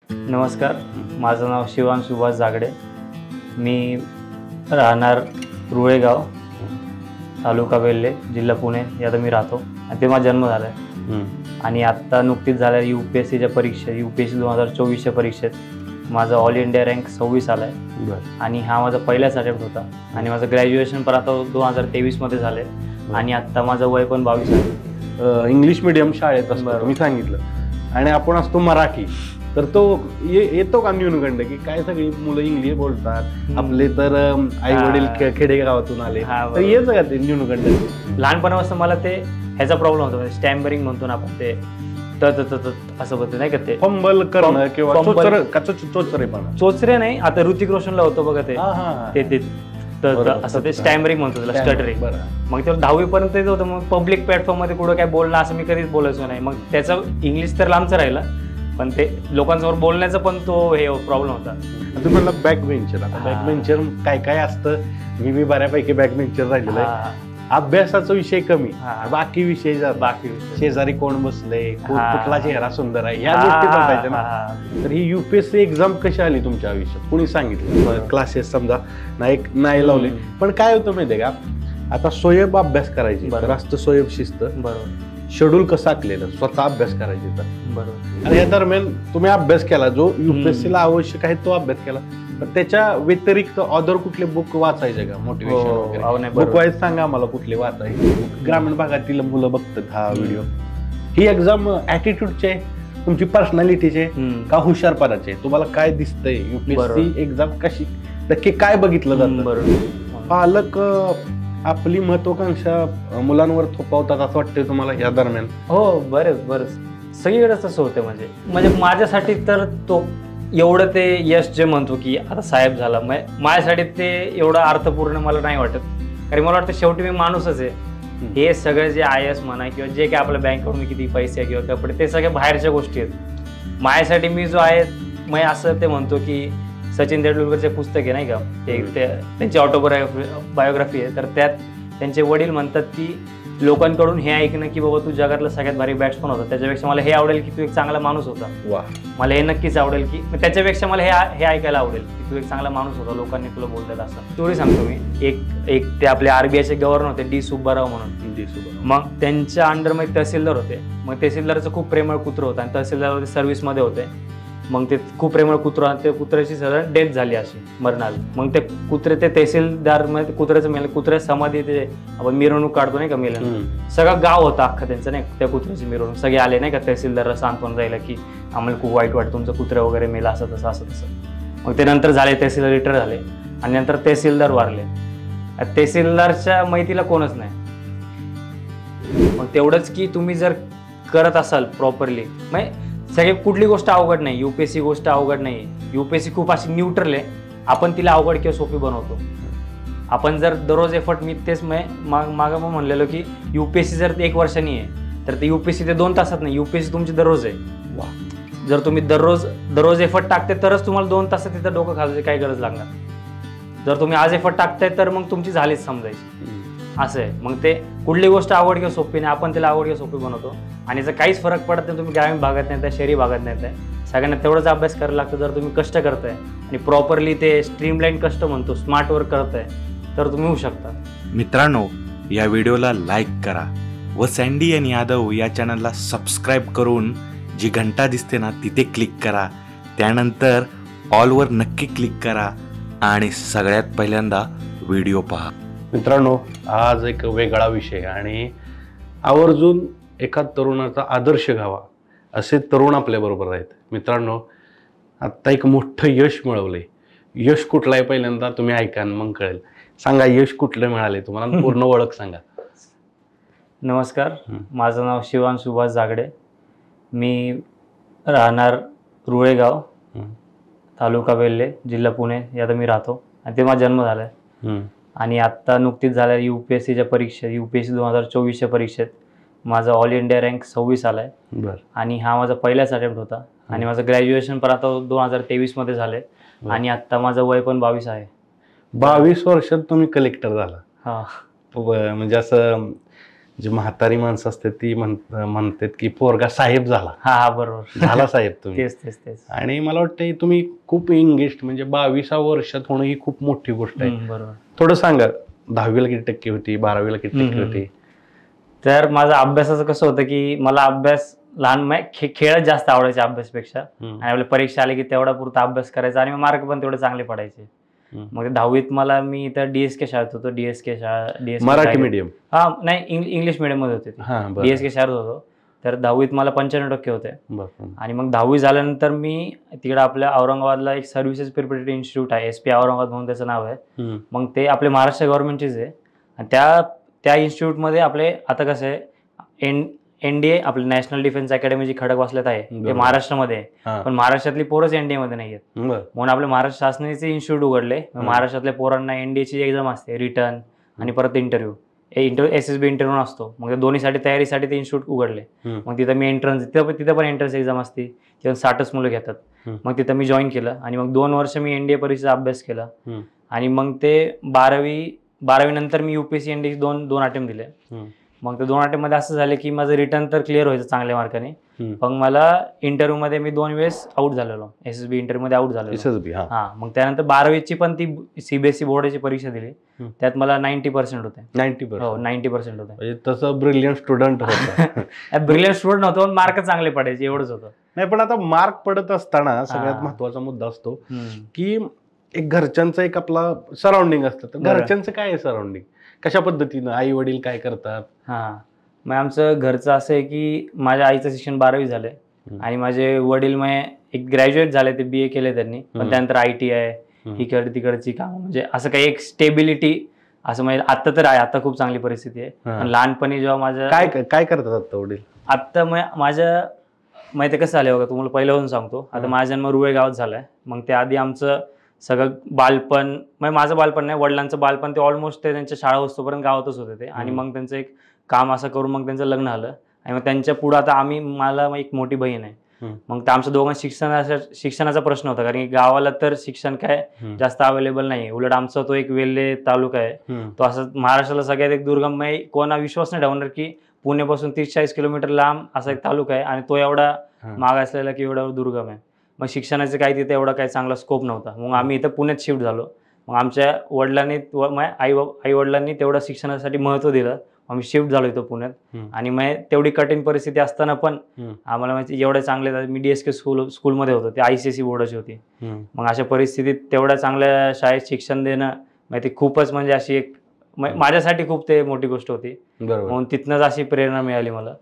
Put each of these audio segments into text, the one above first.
नमस्कार, माझं नाव शिवान सुभाष जागडे. मी राहणार रुळेगाव, तालुका वेल्हे, जिल्हा पुणे यात मी राहतो आणि ते माझा जन्म झाला आहे. आणि आत्ता नुकतीच झाल्या UPSCच्या परीक्षा, UPSC 2024च्या परीक्षेत माझा ऑल इंडिया रँक 26 आला आहे. आणि हा माझा पहिलाच अटेम्प्ट होता. आणि माझं ग्रॅज्युएशन पण आता 2023मध्ये झालं आहे. आणि आत्ता माझं वय पण 22 आहे. इंग्लिश मिडियम शाळेत असतो तुम्ही सांगितलं, आणि आपण असतो मराठी, तर तो येतो का न्यूनगंड की काय सगळी मुलं इंग्लिश बोलतात, आपले तर आई वडील खेडेगावातून आले, तर येतं का ते न्यूनगंड? लहानपणापासून मला ते ह्याचा प्रॉब्लेम होता, स्टॅम्बरिंग म्हणतो ना आपण, ते असं बोलतो नाही का, ते फंबल करणं किंवा चोचरे नाही. आता ऋतिक रोशनला होतं बघा ते असं ते स्टॅम्बरिंग म्हणतो त्याला, स्टटरिंग. मग ते 10वी पर्यंत तेच होतं. मग पब्लिक प्लॅटफॉर्म मध्ये कुठं काय बोलणं असं मी कधीच बोलायचो नाही. मग त्याचं इंग्लिश तर लांबचं राहिलं, पण ते लोकांसमोर बोलण्याचा पण तो हे प्रॉब्लेम होता. तुम्हाला बॅक बेंचर, आता बॅक बेंचर काय काय असतं, मी बऱ्यापैकी बॅक बेंचर राहिलेलं आहे. अभ्यासाचा विषय कमी, बाकी विषय शेजारी कोण बसले, कुठला चेहरा सुंदर आहे, ह्या गोष्टी बघायच्या ना. तर ही UPSC एक्झाम कशी आली तुमच्या आयुष्यात? कोणी सांगितलं? क्लासेस समजा नाही लावले, पण काय होतं माहितीये का, आता स्वयं अभ्यास करायची, रास्त स्वयं शिस्त, शेड्यूल कसं आखलेलं, स्वतः अभ्यास करायचे तर बरोबर. आणि या दरम्यान तुम्ही अभ्यास केला, जो UPSC ला आवश्यक आहे तो अभ्यास केला, पण त्याच्या व्यतिरिक्त अदर कुठले बुक वाचायचे का, मोटिवेशन वगैरे बुक वाईज सांगा आम्हाला कुठले वाचायचे? ग्रामीण भागातील मुलं बघतात हा व्हिडिओ. ही एक्झाम ऍटिट्यूडचे, तुमची पर्सनॅलिटीचे का हुशारपणाचे? तुम्हाला काय दिसतंय UPSC एक्झाम कशी नक्की काय बघितलं जातं? पालक आपली महत्वाकांक्षा मुलांवर थोपवतात असं वाटतं तुम्हाला या दरम्यान? हो, बरेच सगळीकडेच तसं होतं. म्हणजे माझ्यासाठी तर तो एवढं ते यश जे म्हणतो की आता साहेब झाला, माझ्यासाठी ते एवढं अर्थपूर्ण मला नाही वाटत. कारण मला वाटतं शेवटी मी माणूसच आहे. हे सगळे जे IAS म्हणा किंवा जे काय आपल्या बँकेकडून किती पैसे किंवा कपडे, ते सगळ्या बाहेरच्या गोष्टी आहेत. माझ्यासाठी मी जो आहे, मी असं ते म्हणतो की सचिन तेंडुलकरचे पुस्तक आहे नाही का, ते त्यांची ऑटोबायोग्राफी आहे. तर त्यात त्यांचे वडील म्हणतात की लोकांकडून हे ऐकणं की बाबा तू जगातला सगळ्यात भारी बॅट्समन होता, त्याच्यापेक्षा मला हे आवडेल की तू एक चांगला माणूस होता. मला हे नक्कीच आवडेल की त्याच्यापेक्षा मला हे ऐकायला आवडेल की तू एक चांगला माणूस होता, लोकांनी तुला बोलतात असं. स्टोरी सांगतो मी. एक ते आपले RBIचे गव्हर्नर होते, D सुब्बाराव म्हणून. मग त्यांच्या अंडरमध्ये तहसीलदार होते. मग तहसीलदारचं खूप प्रेमळ कुत्र होतं आणि तहसीलदार सर्व्हिसमध्ये होते. मग ते खूप प्रेमळ कुत्रा, ते कुत्र्याची साधारण डेथ झाली अशी मरणाल. मग ते कुत्रे, ते तहसीलदार मध्ये कुत्र्याचं मेलं, कुत्र्या समाधी ते आपण मिरवणूक काढतो नाही का, मेलं सगळं गाव होता अख्खा त्यांचं नाही, त्या कुत्र्याची मिरवणूक. सगळे आले नाही का तहसीलदारला सांत्वन जायला की आम्हाला खूप वाईट वाटतं, तुमचं कुत्रा वगैरे मेला असं तसं. मग ते नंतर झाले, तहसीलदार रिटायर झाले आणि नंतर तहसीलदार वारले. तहसीलदारच्या माहितीला कोणच नाही. मग तेवढंच की तुम्ही जर करत असाल प्रॉपरली, म्हणजे सगळे कुठली गोष्ट अवघड नाही, UPSC गोष्ट अवघड नाही. UPSC खूप अशी न्यूट्रल आहे, आपण तिला अवघड किंवा सोपी बनवतो. आपण जर दररोज एफर्ट, मी तेच मागं पण म्हणलेलो की UPSC जर 1 वर्षांनी आहे तर ते UPSC ते 2 तासात नाही, UPSC तुमची दररोज आहे. जर तुम्ही दररोज एफर्ट टाकते तरच तुम्हाला 2 तासात तिथं डोकं घालायची काही गरज लागणार. जर तुम्ही आज एफर्ट टाकताय तर मग तुमची झालीच समजायची, असं आहे. मग ते कुठली गोष्ट आवड किंवा सोपी नाही, आपण त्याला आवड किंवा सोपी बनवतो. आणि याचा काहीच फरक पडत नाही तुम्ही ग्रामीण भागात नाही, शहरी भागात नाही. सगळ्यांना तेवढाच अभ्यास करायला लागतं. जर तुम्ही कष्ट करताय आणि प्रॉपरली ते स्ट्रीमलाईन कष्ट म्हणतो, स्मार्ट वर्क करताय, तर तुम्ही होऊ शकता. मित्रांनो, या व्हिडिओला लाईक करा व सँडी आणि यादव या चॅनलला सबस्क्राईब करून जी घंटा दिसते ना तिथे क्लिक करा. त्यानंतर ऑलवर नक्की क्लिक करा आणि सगळ्यात पहिल्यांदा व्हिडिओ पहा. मित्रांनो, आज एक वेगळा विषय आणि आवर्जून एका तरुणाचा आदर्श घ्यावा असे तरुण आपल्याबरोबर आहेत. मित्रांनो, आत्ता एक मोठं यश मिळवलंय. यश कुठलं आहे पहिल्यांदा तुम्ही ऐका मग कळेल. सांगा, यश कुठलं मिळाले तुम्हाला, पूर्ण ओळख सांगा. नमस्कार, माझं नाव शिवान सुभाष जागडे. मी राहणार रुळेगाव, तालुका वेल्हे, जिल्हा पुणे यात मी राहतो आणि ते माझा जन्म झाला आहे. आणि आत्ता नुकतीच झाल्या UPSCच्या परीक्षा, UPSC 2024च्या परीक्षेत माझा ऑल इंडिया रँक 26 आला आहे. आणि हा माझा पहिलाच अटेम्प्ट होता. आणि माझं ग्रॅज्युएशन पण आता 2023मध्ये झालंय. आणि आत्ता माझं वय पण 22 आहे. 22 वर्षात तुम्ही कलेक्टर झाला? हा, म्हणजे असं जी म्हातारी माणसं असतात ती म्हणतात की पोरगा साहेब झाला. हा बरोबर, झाला साहेब तुम्ही. तेच तेच तेच. आणि मला वाटतं तुम्ही खूप इंग्लिश म्हणजे 22व्या वर्षात होणं ही खूप मोठी गोष्ट आहे. बरोबर. थोडं सांगा 10वीला किती टक्के होती, 12वीला किती टक्के होती? तर माझं अभ्यासाचं कसं होतं की मला अभ्यास लहान खेळच जास्त आवडायचे अभ्यासपेक्षा. आणि आपल्या परीक्षा आली की तेवढा पुरता अभ्यास करायचा आणि मार्क पण तेवढे चांगले पडायचे. मग 10वीत मला मी इथं DSK शाळेत होतो. DSK शाळा मराठी मीडियम? हा नाही, इंग्लिश मिडियम मध्ये होते. DSK शाळेत होतो. तर 10वीत मला 95% होते. आणि मग 10वी झाल्यानंतर मी तिकडे आपल्या औरंगाबादला एक सर्व्हिसेस प्रिपरेटरी इन्स्टिट्यूट आहे, SP औरंगाबाद म्हणून त्याचं नाव आहे. मग ते आपले महाराष्ट्र गव्हर्नमेंटचेच आहे. आणि त्या इन्स्टिट्यूटमध्ये आपले आता कसं आहे, NDA आपले नॅशनल डिफेन्स अकॅडमी जी खडकवासल्यात आहे ते महाराष्ट्रामध्ये आहे. पण महाराष्ट्रातली पोरच NDA मध्ये नाही आहेत. म्हणून आपले महाराष्ट्र शासनाचे इन्स्टिट्यूट उघडले. महाराष्ट्रातल्या पोरांना NDAची एक्झाम असते, रिटर्न आणि परत इंटरव्ह्यू. SSB इंटरव्ह्यू असतो. मग दोन्हीसाठी तयारीसाठी ते इन्स्टिट्यूट उघडले. मग तिथं मी तिथं पण एंट्रन्स एक्झाम असते, तिथं 60च मुलं घेतात. मग तिथं मी जॉईन केलं आणि मग 2 वर्ष मी NDA परीक्षेचा अभ्यास केला. आणि मग ते 12वी नंतर मी UPSC NDA दोन अटेम्प्ट दिले. मग ते 2 अटेम्प्ट मध्ये असं झालं की माझं रिटर्न तर क्लिअर व्हायचं चांगल्या मार्काने, पण मला इंटरव्ह्यू मध्ये मी 2 वेळेस आउट झालेलो. SSB इंटरव्ह्यू मध्ये आउट झालेलो. हा, मग त्यानंतर 12वीची पण ती CBSE बोर्डाची परीक्षा दिली. त्यात मला 90% होते. 90% होते. तसं ब्रिलियंट स्टुडंट होता. ब्रिलियंट स्टुडंट नव्हतो, पण मार्क चांगले पडायचे एवढंच होतं. नाही, पण आता मार्क पडत असताना सगळ्यात महत्वाचा मुद्दा असतो की एक घरच्यांचा एक आपला सराउंडिंग असतं. तर घरच्यांचं काय आहे सराउंडिंग, कशा पद्धतीनं, आई वडील काय करतात? मग आमचं घरचं असं आहे की माझ्या आईचं शिक्षण 12वी झालंय आणि माझे वडील मग एक ग्रॅज्युएट झाले, ते BA केले त्यांनी. पण त्यानंतर ITI तिकडची काम, म्हणजे असं काही एक स्टेबिलिटी असं म्हणजे आता तर आहे, आता खूप चांगली परिस्थिती आहे. पण लहानपणी जेव्हा माझ्या काय करतात आता वडील? आता माझ्या माहिती कसं झालं बघा, तुम्हाला पहिल्यापासून सांगतो. आता माझा जन्म रुळे गावात झालाय. मग त्याआधी आमचं सगळं बालपण, म्हणजे माझं बालपण नाही, वडिलांचं बालपण, ते ऑलमोस्ट ते त्यांच्या शाळा वस्तूपर्यंत गावातच होते ते. आणि मग त्यांचं एक काम असं करून मग त्यांचं लग्न झालं. आणि मग त्यांच्या पुढं आता मला एक मोठी बहीण आहे. मग तर आमच्या दोघांना शिक्षणाचा प्रश्न होता, कारण की गावाला तर शिक्षण काय जास्त अवेलेबल नाही. उलट आमचा तो एक वेल्हे तालुका आहे, तो असं महाराष्ट्राला सगळ्यात एक दुर्गम, कोणा विश्वास नाही ठेवणार की पुण्यापासून 30-40 किलोमीटर लांब असा एक तालुका आहे आणि तो एवढा माग असलेला की एवढा दुर्गम आहे. मग शिक्षणाचं काही तिथे एवढा काही चांगला स्कोप नव्हता. मग आम्ही इथं पुण्यात शिफ्ट झालो. मग आमच्या वडिलांनी आई वडिलांनी तेवढं शिक्षणासाठी महत्त्व दिलं. आम्ही शिफ्ट झालो इथं पुण्यात. आणि मग तेवढी कठीण परिस्थिती असताना पण आम्हाला माहिती एवढ्या चांगले, मी DSK स्कूलमध्ये होतो, ते ICSE बोर्डाची होती. मग अशा परिस्थितीत तेवढ्या चांगल्या शाळेत शिक्षण देणं माहिती खूपच म्हणजे अशी एक माझ्यासाठी खूप ते मोठी गोष्ट होती. म्हणून तिथनंच अशी प्रेरणा मिळाली मला.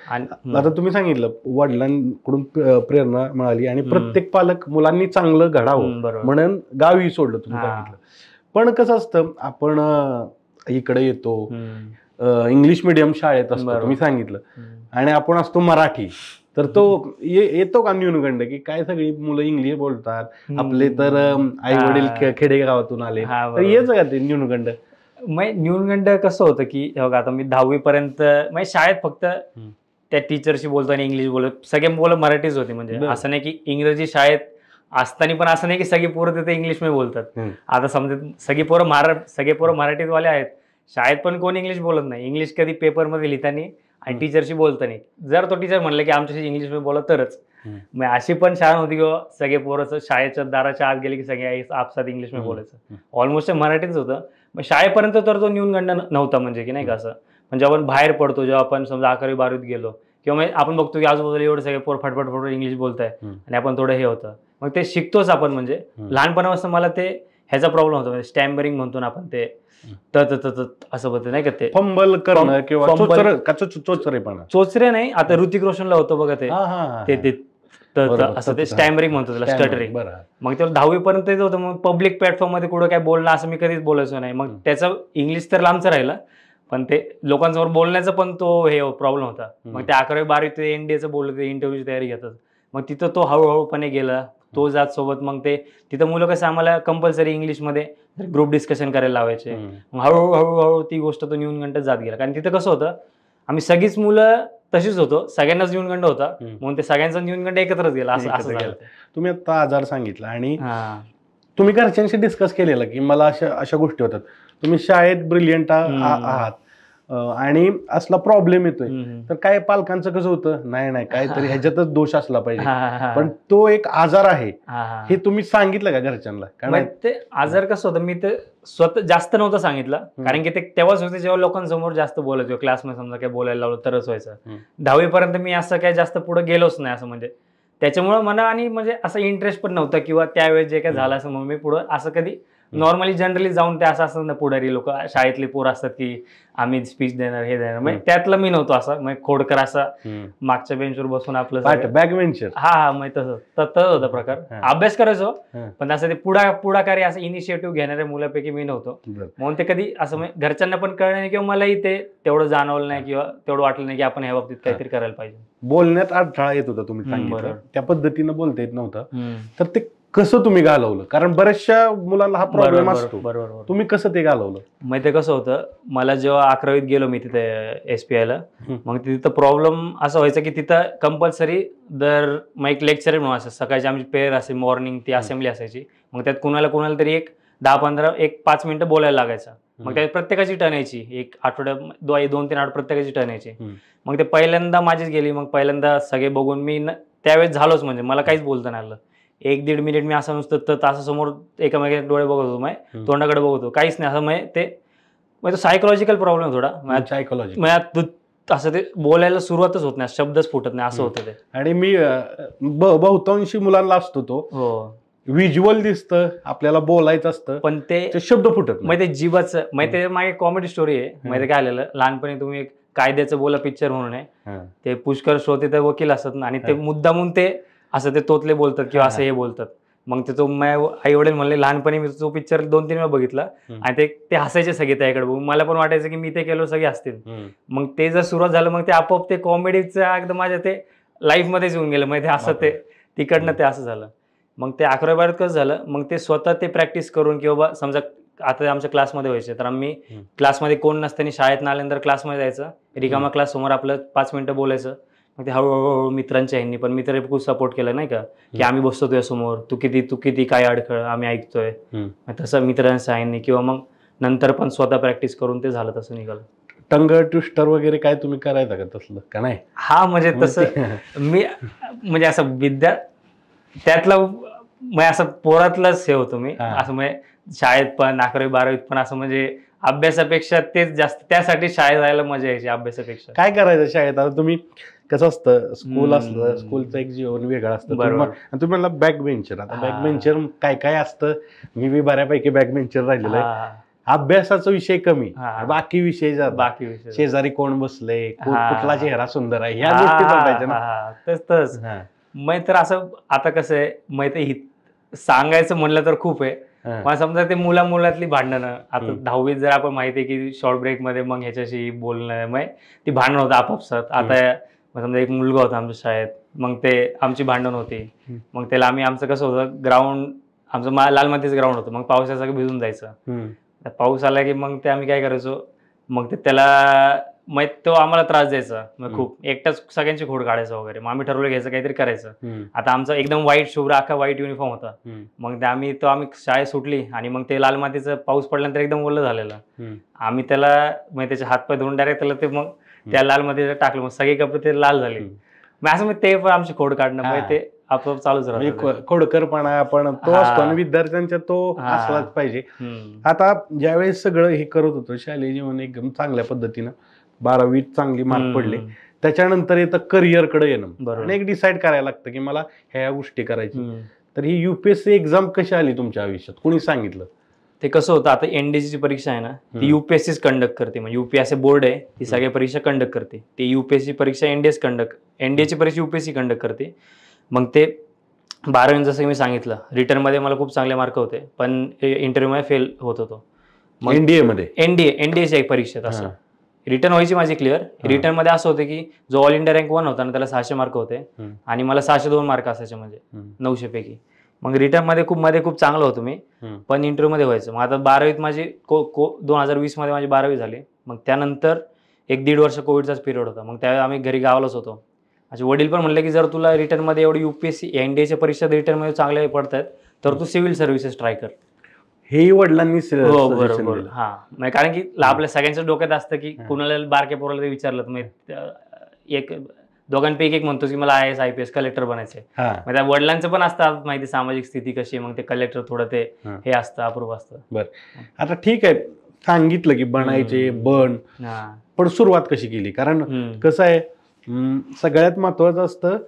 आणि आता तुम्ही सांगितलं वडिलांकडून प्रेरणा मिळाली आणि प्रत्येक पालक मुलांनी चांगलं घडावं म्हणून गावी सोडलं तुम्ही सांगितलं. पण कसं असतं, आपण इकडे येतो, इंग्लिश मिडियम शाळेत असतो तुम्ही सांगितलं, आणि आपण असतो मराठी, तर तो येतो का न्यूनगंड की काय सगळी मुलं इंग्लिश बोलतात, आपले तर आई वडील खेडेगावातून आले, तर येच का ते न्यूनगंड? न्यूनगंड कसं होतं की बघा, आता मी 10वी पर्यंत म्हणजे शाळेत फक्त त्या टीचरशी बोलतो आणि इंग्लिश बोलत, सगळे मुलं मराठीच होती. म्हणजे असं नाही की इंग्रजी शाळेत असताना पण असं नाही की सगळी पोरं तिथे इंग्लिश मध्ये बोलतात. आता समजा सगळी पोरं मराठीतवाले आहेत, शाळेत पण कोण इंग्लिश बोलत नाही. इंग्लिश कधी पेपरमध्ये लिहिताना आणि टीचरशी बोलताना, जर तो टीचर म्हणलं की आमच्याशी इंग्लिश मध्ये बोलत तरच. मग अशी पण शाळा होती की सगळे पोरं शाळेच्या दाराच्या आत गेले की सगळे आपसात इंग्लिश मध्ये बोलायचं. ऑलमोस्ट मराठीच होतं. मग शाळेपर्यंत तर तो न्यूनगंड नव्हता, म्हणजे की नाही का असं. पण जेव्हा आपण बाहेर पडतो, जेव्हा आपण समजा 11वी 12वीत गेलो, किंवा आपण बघतो की आजूबाजूला एवढे सगळे पोर फटफट इंग्लिश बोलताय आणि आपण थोडं हे होतं, मग ते शिकतोच आपण. म्हणजे लहानपणापासून मला ते ह्याचा प्रॉब्लेम होता, म्हणजे स्टॅम्बरिंग म्हणतो ना आपण, ते असं होतं नाही का, ते फंबल करणं किंवा चोचरे नाही. आता ऋतिक रोशनला होतं बघा ते असं ते स्टॅम्बरिंग म्हणतो त्याला, स्टटरिंग. मग तेव्हा 10वी पर्यंत तेच होतं. मग पब्लिक प्लॅटफॉर्म मध्ये कुठं काय बोलणं असं मी कधीच बोलायचो नाही. मग त्याचं इंग्लिश तर लांबचं राहिलं, पण ते लोकांसमोर बोलण्याचा पण तो हे प्रॉब्लेम होता. मग ते 11वी 12वी ते NDAचं बोललं, ते इंटरव्ह्यूची तयारी घेतात. मग तिथं तो हळूहळूपणे गेला, तो जात सोबत. मग ते तिथं मुलं कसं आम्हाला कंपल्सरी इंग्लिशमध्ये ग्रुप डिस्कशन करायला लावायचे. मग हळूहळू ती गोष्ट तो न्यूनगंड जात गेला. कारण तिथं कसं होतं, आम्ही सगळीच मुलं तशीच होतो, सगळ्यांनाच न्यूनगंड होता, म्हणून ते सगळ्यांचा न्यूनगंड एकत्रच गेला. असं झालं. तुम्ही आता आजार सांगितला आणि तुम्ही घरच्यांशी डिस्कस केलेलं की मला अशा गोष्टी होतात. तुम्ही शाळेत ब्रिलियंट आहात, आणि असला प्रॉब्लेम येतोय तर काय पालकांचं कसं होतं, नाही काहीतरी ह्याच्यातच दोष असला पाहिजे, पण तो एक आजार आहे हे तुम्ही सांगितलं का घरच्यांना? कारण ते आजार कसं होतं, मी ते स्वतः जास्त नव्हतं सांगितलं, कारण की ते तेव्हाच होते जेव्हा लोकांसमोर जास्त बोलायचो, क्लासमध्ये समजा काही बोलायला लावलं तरच व्हायचं. 10वी पर्यंत मी असं काही जास्त पुढे गेलोच नाही, असं म्हणजे त्याच्यामुळे मला आणि म्हणजे असं इंटरेस्ट पण नव्हता किंवा त्यावेळेस जे काय झालं असं म्हणून मी पुढं असं कधी नॉर्मली जनरली जाऊन ते असं असतं ना, पुढारी लोक शाळेतली पोर असतात की आम्ही स्पीच देणार हे देणार, म्हणजे त्यातलं मी नव्हतो असं, म्हणजे खोडकर असा मागच्या बेंचवर बसून आपलं बॅक बेंचर. हा म्हणजे तसं होता प्रकार. अभ्यास करायचो पण असं ते पुढाकारी असं इनिशिएटिव्ह घेणाऱ्या मुलापैकी मी नव्हतो, म्हणून ते कधी असं घरच्यांना पण कळलं नाही किंवा मलाही ते तेवढं जाणवलं नाही किंवा तेवढं वाटलं नाही की आपण ह्या बाबतीत काहीतरी करायला पाहिजे. बोलण्यात अडथळा येत होता, तुम्ही सांगितलं त्या पद्धतीनं बोलता येत नव्हतं, तर ते कसं तुम्ही घालवलं? कारण बऱ्याचशा मुलांना हा प्रॉब्लेम असतो. बरोबर. तुम्ही कसं ते घालवलं? मग ते कसं होतं, मला जेव्हा 11वीत गेलो मी तिथे SPI ला, मग तिथं प्रॉब्लेम असं व्हायचं की तिथं कंपल्सरी मग एक लेक्चर म्हणून असं सकाळची आमची प्रेयर असे मॉर्निंग ती असेंब्ली असायची, मग त्यात कुणाला तरी एक 10-15-5 मिनिटं बोलायला लागायचं. मग त्यात प्रत्येकाची टर्न यायची, एक आठवड्यात 2-3 आठवड्यात प्रत्येकाची टर्न यायची. मग ते पहिल्यांदा माझीच गेली, मग पहिल्यांदा सगळे बघून मी त्यावेळेस झालोच, म्हणजे मला काहीच बोलता नाही आलं. 1-1.5 मिनिट मी असं नुसतं तासासमोर एकामेकाचे डोळे बघत होतो, मग तोंडाकडे बघत होतो, काहीच नाही असं. मग तो सायकोलॉजिकल प्रॉब्लेम थोडा असं ते बोलायला सुरुवातच होत नाही, शब्दच फुटत नाही असं होतं ते. आणि मी बहुतांशी मुलांना असतो तो व्हिज्युअल दिसतं, आपल्याला बोलायचं असतं पण ते शब्द फुटत मग ते जीवाचं. मग ते मागे कॉमेडी स्टोरी आहे, माहिती काय आलेलं, लहानपणी तुम्ही एक कायद्याचं बोला पिक्चर म्हणून आहे, ते पुष्कर श्रोते ते वकील असतात आणि ते मुद्दामून ते असं ते तोतले बोलतात किंवा असं हे बोलतात. मग ते तो आई वडील म्हणले, लहानपणी मी तो पिक्चर 2-3 वेळा बघितला आणि ते हसायचे सगळे त्याकडे बघून. मला पण वाटायचं की मी ते केलं सगळे हसतील. मग ते जर सुरुवात झालं मग ते आपोआप ते कॉमेडीचं एकदम माझ्या ते लाईफ मध्येच येऊन गेलं, मग ते असं ते तिकडनं ते असं झालं. मग ते 11वी-12वीत कसं झालं, मग ते स्वतः ते प्रॅक्टिस करून किंवा समजा आता आमच्या क्लासमध्ये व्हायचे तर आम्ही क्लासमध्ये कोण नसताना शाळेत आल्यानंतर क्लासमध्ये जायचं, रिकामा क्लास समोर आपलं 5 मिनिटं बोलायचं. मग ते हळूहळू मित्रांच्या ह्यांनी पण मित्र खूप सपोर्ट केला नाही का, की आम्ही बसतो तुझ्या समोर, तू किती काय अडखळ आम्ही ऐकतोय, तसं मित्रांच्या ह्यांनी किंवा मग नंतर पण स्वतः प्रॅक्टिस करून ते झालं, तसं निघालं. टंग ट्विस्टर वगैरे काय तुम्ही करायचं का तसलं का नाही? हा म्हणजे तसं मी म्हणजे असं त्यातलं म्हणजे असं पोरातलंच हे होतो मी, असं म्हणजे शाळेत पण 11वी-12वीत पण असं म्हणजे अभ्यासापेक्षा तेच जास्त, त्यासाठी शाळेत जायला मजा यायची अभ्यासापेक्षा. काय करायचं शाळेत? आता तुम्ही कसं असतं, स्कूल असलं, स्कूलचं एक जीवन वेगळं असतं. तुम्ही म्हणला बॅक बेंचर. आता बॅक बेंचर काय असतं, मी बऱ्यापैकी बॅक बेंचर राहिलेलं आहे. अभ्यासाचा विषय कमी, बाकी विषय शेजारी कोण बसले, कुठला चेहरा सुंदर आहे, ह्या गोष्टी बघायच्या ना. तस मग तर असं आता कसं आहे माहिती, सांगायचं म्हणलं तर खूप आहे. मला समजा ते मुलातली भांडणं, आता 10वीत जर आपण माहिती आहे की शॉर्ट ब्रेक मध्ये मग ह्याच्याशी बोलणं, मग ती भांडणं होतं आपापसात. आता समजा एक मुलगा होता आमच्या शाळेत, मग ते आमची भांडण होती. मग त्याला आमचं कसं होतं, ग्राउंड आमचं लाल मातीचं ग्राउंड होतं, मग पावसाचं भिजून जायचं. पाऊस आला की मग ते आम्ही काय करायचो, मग ते त्याला मग तो आम्हाला त्रास द्यायचा, मग खूप एकटाच सगळ्यांची खोड काढायचं वगैरे. मग आम्ही ठरवलं घ्यायचं काहीतरी करायचं. आता आमचा एकदम वाईट शुभ्र अख्खा वाईट युनिफॉर्म होता. मग ते आम्ही शाळेत सुटली आणि मग ते लाल मातीचं पाऊस पडल्यानंतर एकदम ओलं झालेलं. आम्ही त्याला मग त्याचे हातपाय धुवून डायरेक्ट त्याला ते मग त्या लाल मातीचं टाकलं, मग सगळे कपडे ते लाल झाले. मग असं मग ते पण आमची खोड काढणं, मग ते आपोआप चालूच राहतो. खोडकरपणा आपण तो असतो आणि विद्यार्थ्यांच्या तो असलाच पाहिजे. आता ज्यावेळेस सगळं हे करत होतो, शालेय जीवन एकदम चांगल्या पद्धतीनं 12वीत चांगली मार्क पडले, त्याच्यानंतर येतं करिअरकडे येणं आणि एक डिसाईड करायला लागतं की मला ह्या गोष्टी करायची. तर ही UPSC एक्झाम कशी आली तुमच्या आयुष्यात, कोणी सांगितलं? ते कसं होतं, आता NDAची परीक्षा आहे ना, ती UPSCच कंडक्ट करते. म्हणजे UPSC बोर्ड आहे, ती सगळ्या परीक्षा कंडक्ट करते. ती UPSC परीक्षा NDAची परीक्षा UPSC कंडक्ट करते. मग ते 12वीत जसं मी सांगितलं, रिटर्नमध्ये मला खूप चांगले मार्क होते, पण इंटरव्ह्यूमध्ये फेल होत होतो. मग NDAची एक परीक्षा असं रिटर्न व्हायची माझी क्लिअर. रिटर्न मध्ये असं होतं की जो ऑल इंडिया रँक 1 होता ना, त्याला 600 मार्क होते आणि मला 602 मार्क असायचे, म्हणजे 900 पैकी. मग रिटर्न मध्ये खूप चांगलं होतो मी, पण इंटरव्ह्यू मध्ये व्हायचं. मग आता 12वीत माझी 2020 मध्ये माझी 12वी झाली. मग त्यानंतर 1-1.5 वर्ष कोविडचाच पिरियड होता. मग त्यावेळी आम्ही घरी गावालाच होतो. माझे वडील पण म्हणले की जर तुला रिटर्न मध्ये एवढी UPSC NDAच्या परीक्षा रिटर्न मध्ये चांगल्या पडतात तर तू सिव्हिल सर्व्हिसेस ट्राय कर. हेही वडिलांनी हो बरोबर. हा म्हणजे कारण की आपल्या सगळ्यांच्या डोक्यात असतं की कुणाला बारक्या पोराला ते विचारलं तर एक दोघांपैकी एक म्हणतो की मला IAS IPS कलेक्टर बनायचंय. मग त्या वडिलांचं पण असतं माहिती सामाजिक स्थिती कशी आहे, मग ते कलेक्टर थोडं ते हे असतं अप्रूव्ह असतं. बरं आता ठीक आहे सांगितलं की बनायचे बन, पण सुरुवात कशी केली? कारण कसं आहे सगळ्यात महत्वाचं असतं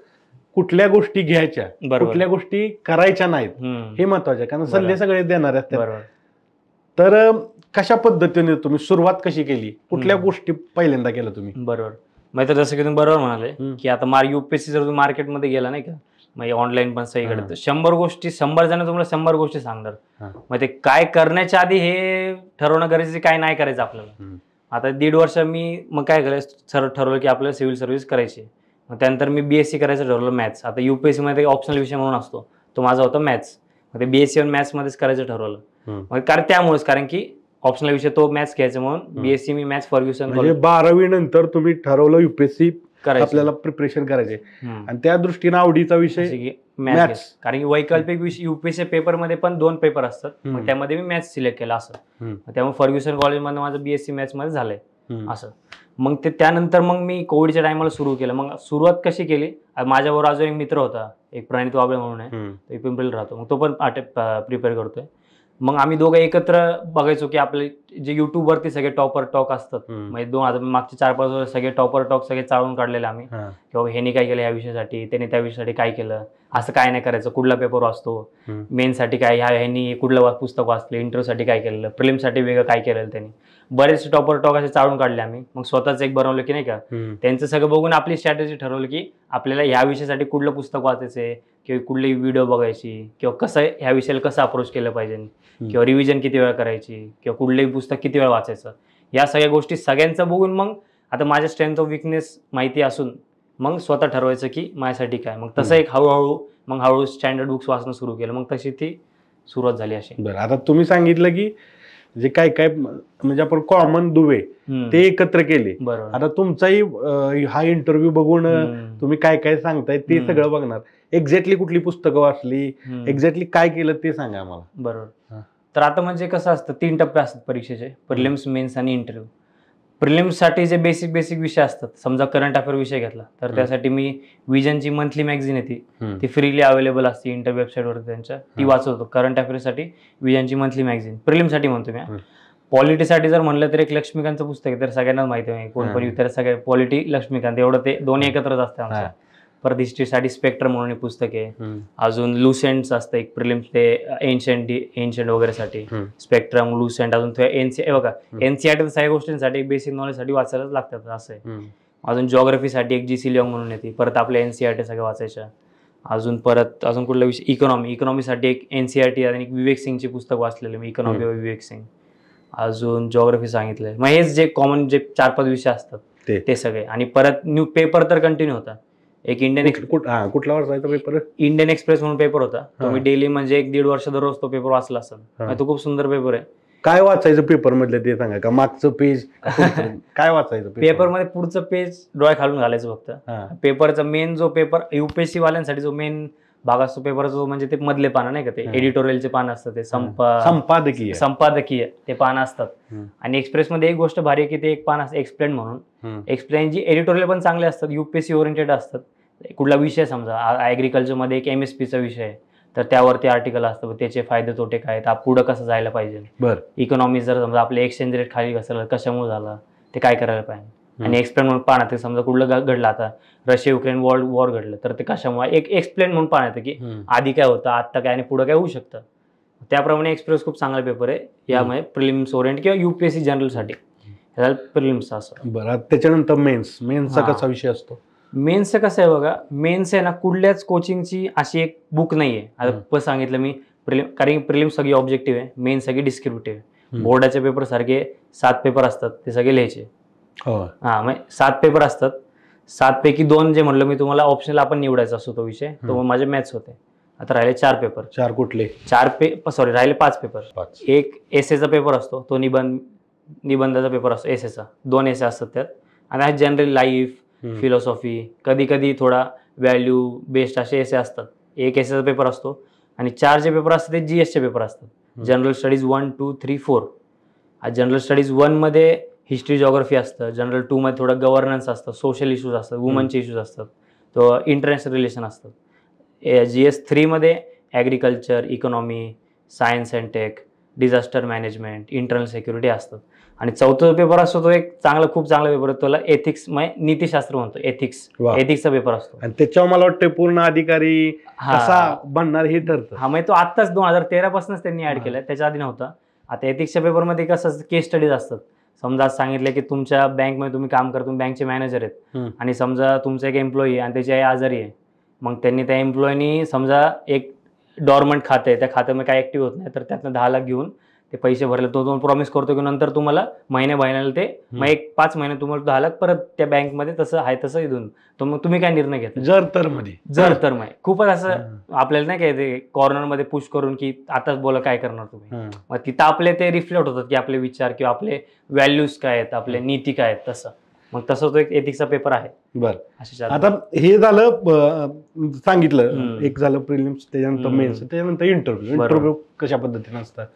कुठल्या गोष्टी घ्यायच्या कुठल्या गोष्टी करायच्या नाहीत हे महत्वाचं, कारण सल्ले सगळे देणार असतात. तर कशा पद्धतीने तुम्ही सुरुवात कशी केली, कुठल्या गोष्टी पहिल्यांदा केल्या तुम्ही? बरोबर, मग तर जसं की तुम्ही बरोबर म्हणाले की आता UPSC जर तुम्ही मार्केटमध्ये गेला नाही का, मग ऑनलाईन पण सगळीकडे तर 100 गोष्टी 100 जण तुम्हाला 100 गोष्टी सांगणार. मग ते काय करण्याच्या आधी हे ठरवणं गरजेचं काय नाही करायचं आपल्याला. आता 1.5 वर्ष मी मग काय करायचं ठरवलं की आपल्याला सिव्हिल सर्व्हिस करायची. मग त्यानंतर मी BSc करायचं ठरवलं मॅथ्स. आता UPSC मध्ये ऑप्शनल विषय म्हणून असतो, तो माझा होता मॅथ्स. मग ते BSc मॅथ्स मध्येच करायचं ठरवलं. मग त्यामुळेच कारण की ऑप्शनल विषय तो मॅथ्स घ्यायचा म्हणून BSc मी मॅथ्स फर्ग्युसन. म्हणजे 12वी नंतर तुम्ही ठरवलं UPSC आपल्याला प्रिपरेशन करायचे आणि त्या दृष्टीने आवडीचा विषय मॅथ्स. कारण की वैकल्पिक विषय UPSC पेपर मध्ये पण 2 पेपर असतात, मग त्यामध्ये मी मॅथ्स सिलेक्ट केला असं. त्यामुळे फर्ग्युसन कॉलेजमध्ये माझं BSc मॅथ्स मध्ये झालंय असं. मग ते त्यानंतर मग मी कोविडच्या टायमाला सुरू केलं. मग सुरुवात कशी केली, माझ्याबरोबर अजून एक मित्र होता, एक प्रणित वाबळे म्हणून आहे, पिंपरीला राहतो, मग तो पण प्रिपेअर करतोय. मग आम्ही दोघं एकत्र बघायचो की आपले जे युट्यूब वरती सगळे टॉपर टॉक असतात, म्हणजे 2000 मागचे 4-5 वर्ष सगळे टॉपर टॉक सगळे चाळून काढलेले आम्ही, किंवा ह्याने काय केलं ह्या विषयासाठी, त्याने त्या विषयासाठी काय केलं, असं काय नाही करायचं, कुठला पेपर वाचतो, मेनसाठी काय, ह्यांनी कुठलं पुस्तक वाचलं, इंटरव्ह्यूसाठी काय केलं, प्रिलिमसाठी वेगळं काय केलं, त्यांनी बरेचसे टॉपर टॉक असे चाळून काढले आम्ही. मग स्वतःच एक बनवलं की नाही का, त्यांचं सगळं बघून आपली स्ट्रॅटेजी ठरवली की आपल्याला ह्या विषयासाठी कुठलं पुस्तक वाचायचंय, किंवा कुठली व्हिडिओ बघायची, किंवा कसं ह्या विषयाला कसं अप्रोच केलं पाहिजे, किंवा रिव्हिजन किती वेळा करायची, किंवा कुठलंही पुस्तक किती वेळा वाचायचं, या सगळ्या गोष्टी सगळ्यांचं बघून मग आता माझ्या स्ट्रेंथ ऑफ विकनेस माहिती असून मग स्वतः ठरवायचं की माझ्यासाठी काय. मग तसं एक हळूहळू स्टँडर्ड बुक्स वाचणं सुरू केलं, मग तशी ती सुरुवात झाली अशी. बरं, आता तुम्ही सांगितलं की जे काय काय म्हणजे आपण कॉमन दुवे ते एकत्र केले. आता तुमचाही हा इंटरव्ह्यू बघून तुम्ही काय काय सांगताय ते सगळं बघणार. एक्झॅक्टली कुठली पुस्तकं वाचली, एक्झॅक्टली काय केलं ते सांगा आम्हाला. बरोबर, तर आता म्हणजे कसं असतं 3 टप्पे असतात परीक्षेचे, प्रिलिम्स, मेन्स आणि इंटरव्ह्यू. प्रिलिम्ससाठी जे बेसिक विषय असतात, समजा करंट अफेअर विषय घेतला तर त्यासाठी मी विजनची मंथली मॅगझिन येते, ती फ्रीली अवेलेबल असते इंटर वेबसाईटवर त्यांच्या, ती वाचवतो. करंट अफेअरसाठी विजनची मंथली मॅगझिन, प्रिलिमसाठी म्हणतो मी. पॉलिटीसाठी जर म्हणलं तर एक लक्ष्मीकांतचं पुस्तक आहे, तर सगळ्यांनाच माहिती आहे, कोण पण विचार सगळे पॉलिटी लक्ष्मीकांत, एवढं ते दोन्ही एकत्रच असतं आमचं. परत हिस्ट्रीसाठी स्पेक्ट्रम म्हणून एक पुस्तक आहे. अजून लुसेंट्स असतं एक प्रिलिम्स, ते एन्शंट वगैरेसाठी स्पेक्ट्रम, लुसेंट. अजून बघा NCERT सगळ्या गोष्टींसाठी बेसिक नॉलेजसाठी वाचायलाच लागतात असं आहे. अजून जिओग्राफीसाठी एक GC लिओंग म्हणून येते, परत आपल्या NCERT सगळं वाचायच्या. अजून कुठला विषय, इकॉनॉमीसाठी एक NCERT आणि एक विवेक सिंगची पुस्तक वाचलेलं मी, इकॉनॉमी विवेक सिंग. अजून जिओग्राफी सांगितलंय. मग हेच जे कॉमन जे 4-5 विषय असतात ते सगळे. आणि परत न्यू पेपर तर कंटिन्यू होता. एक कुठला वाचायचा पेपर, इंडियन एक्सप्रेस म्हणून पेपर होता, तो मी डेली म्हणजे 1-1.5 वर्ष दररोज तो पेपर वाचला असेल. तो खूप सुंदर पेपर आहे. काय वाचायचं पेपर मधलं ते सांगा, का मागचं पेज काय वाचायचं पेपर मध्ये? पुढचं पेज डोळ्या खालून घालायचं फक्त. पेपरचा मेन जो पेपर UPSC वाल्यांसाठी जो मेन भाग असतो पेपरचा, म्हणजे ते मधले पानं नाही का, ते एडिटोरियलचे पानं असतात, ते संपादकीय ते पानं असतात. आणि एक्सप्रेस मध्ये एक गोष्ट भारी आहे की ते एक पान असतं एक्सप्लेन म्हणून. एक्सप्लेन जी एडिटोरियल पण चांगले असतात, UPSC ओरिएंटेड असतात. कुठला विषय समजा ऍग्रिकल्चर मध्ये एक MSPचा विषय आहे, तर त्यावरती आर्टिकल असतं, त्याचे फायदे तोटे काय, पुढे कसं जायला पाहिजे. इकॉनॉमी जर समजा आपले एक्सचेंज रेट खाली घसरला, कशामुळे झाला, ते काय करायला पाहिजे. आणि एक्सप्लेन म्हणून पाहण्यात, ते समजा कुठलं घडलं, आता रशिया युक्रेन वॉर घडलं, तर ते कशामुळे, एक एक्सप्लेन म्हणून पाहण्यात की आधी काय होतं, आता काय आणि पुढे काय होऊ शकतं. त्याप्रमाणे एक्सप्रेस खूप चांगला पेपर आहे यामध्ये, प्रिलिम्स ओरिएंट किंवा UPSC जनरलसाठी प्रिलिम्स असं. बरं, त्याच्यानंतर मेन्सचा कसा विषय असतो? मेन्सचं कसं आहे बघा, मेन्स आहे ना, कुठल्याच कोचिंगची अशी एक बुक नाहीये. आता सांगितलं मी कारण प्रिलिम्स सगळी ऑब्जेक्टिव्ह आहे, मेन सगळी डिस्क्रिप्टिव्ह आहे. बोर्डाचे पेपर सारखे 7 पेपर असतात, ते सगळे लिहायचे. मग 7 पेपर असतात, 7 पैकी 2 जे म्हणलं मी तुम्हाला ऑप्शनल आपण निवडायचा असतो तो विषय, तो माझे मॅथ्स होते. आता राहिले 4 पेपर. 4 कुठले? राहिले 5 पेपर. एक एसेचा पेपर असतो, तो निबंधाचा पेपर असतो एसेचा, 2 एसे असतात त्यात. आणि जनरल लाईफ, फिलॉसॉफी, कधी कधी थोडा व्हॅल्यू बेस्ड असे एसे असतात. एक एसेचा पेपर असतो. आणि 4 जे पेपर असतात ते GSचे पेपर असतात. General studies 1, 2, 3, 4. जनरल स्टडीज 1 मध्ये हिस्ट्री जॉग्राफी असतं, जनरल 2 मध्ये थोडं गव्हर्नन्स असतं, सोशल इश्यूज असतात, वुमनचे इश्यूज असतात, तो इंटरनॅशनल रिलेशन असतात. GS 3 मध्ये agriculture, economy, science and tech, disaster management, internal security असतात. आणि चौथा पेपर असतो तो एक खूप चांगला पेपर आहे, त्याला एथिक्स नीतिशास्त्र म्हणतो, एथिक्सचा पेपर असतो. आणि त्याच्यावर मला वाटतं पूर्ण अधिकारी कसा बनणार हे ठरतं. हा, म्हणजे तो आत्ताच 2013 पासूनच त्यांनी ऍड केलाय, त्याच्या आधी नव्हता. आता एथिक्सच्या पेपरमध्ये कसं केस स्टडीज असतात. समजा आज सांगितलं की तुमच्या बँकमध्ये तुम्ही काम करता, तुम्ही बँकचे मॅनेजर आहेत, आणि समजा तुमचा एक एम्प्लॉई आणि त्याची आई आजारी आहे. मग त्यांनी त्या एम्प्लॉईनी समजा एक डॉर्मंट खाते आहे, त्या खात्यामध्ये काय ऍक्टिव्ह होत नाही, तर त्यातनं 10 लाख घेऊन ते पैसे भरले. तो प्रॉमिस करतो की नंतर तुम्हाला महिन्याला ते मग 1-5 महिने तुम्हाला 10 लाख परत त्या बँकमध्ये तसं आहे तसं येऊन. तर मग तुम्ही काय निर्णय घेता? जर तर खूपच असं आपल्याला नाही काय ते कॉर्नरमध्ये पुश करून की आताच बोला काय करणार तुम्ही. मग तिथं आपले ते रिफ्लेक्ट होतात की आपले विचार किंवा आपले व्हॅल्यूज काय आहेत, आपले नीती काय आहेत. तसं मग तसं तो एक एथिक्सचा पेपर आहे. बरं, आता हे झालं सांगितलं, एक झालं प्रिलिम्स, त्याच्यानंतर मेन्स, त्याच्यानंतर इंटरव्ह्यू कशा पद्धतीने असतात?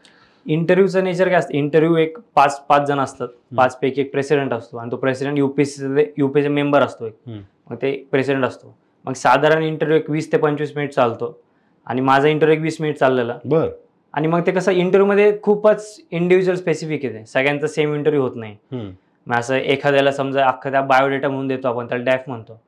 इंटरव्ह्यूचं नेचर काय असतं, इंटरव्ह्यू एक 5 जण असतात, 5 पैकी एक प्रेसिडेंट असतो, आणि तो प्रेसिडेंट युपीएससी मेंबर असतो एक, मग ते प्रेसिडेंट असतो. मग साधारण इंटरव्ह्यू एक 20 ते 25 मिनिट चालतो, आणि माझा इंटरव्ह्यू एक 20 मिनिट चाललेला. आणि मग ते कसं इंटरव्ह्यूमध्ये खूपच इंडिव्हिज्युअल स्पेसिफिक येते, सगळ्यांचा सेम इंटरव्ह्यू होत नाही. मग असं एखाद्याला समजा अख्खा बायोडेटा म्हणून देतो आपण, त्याला डॅफ म्हणतो.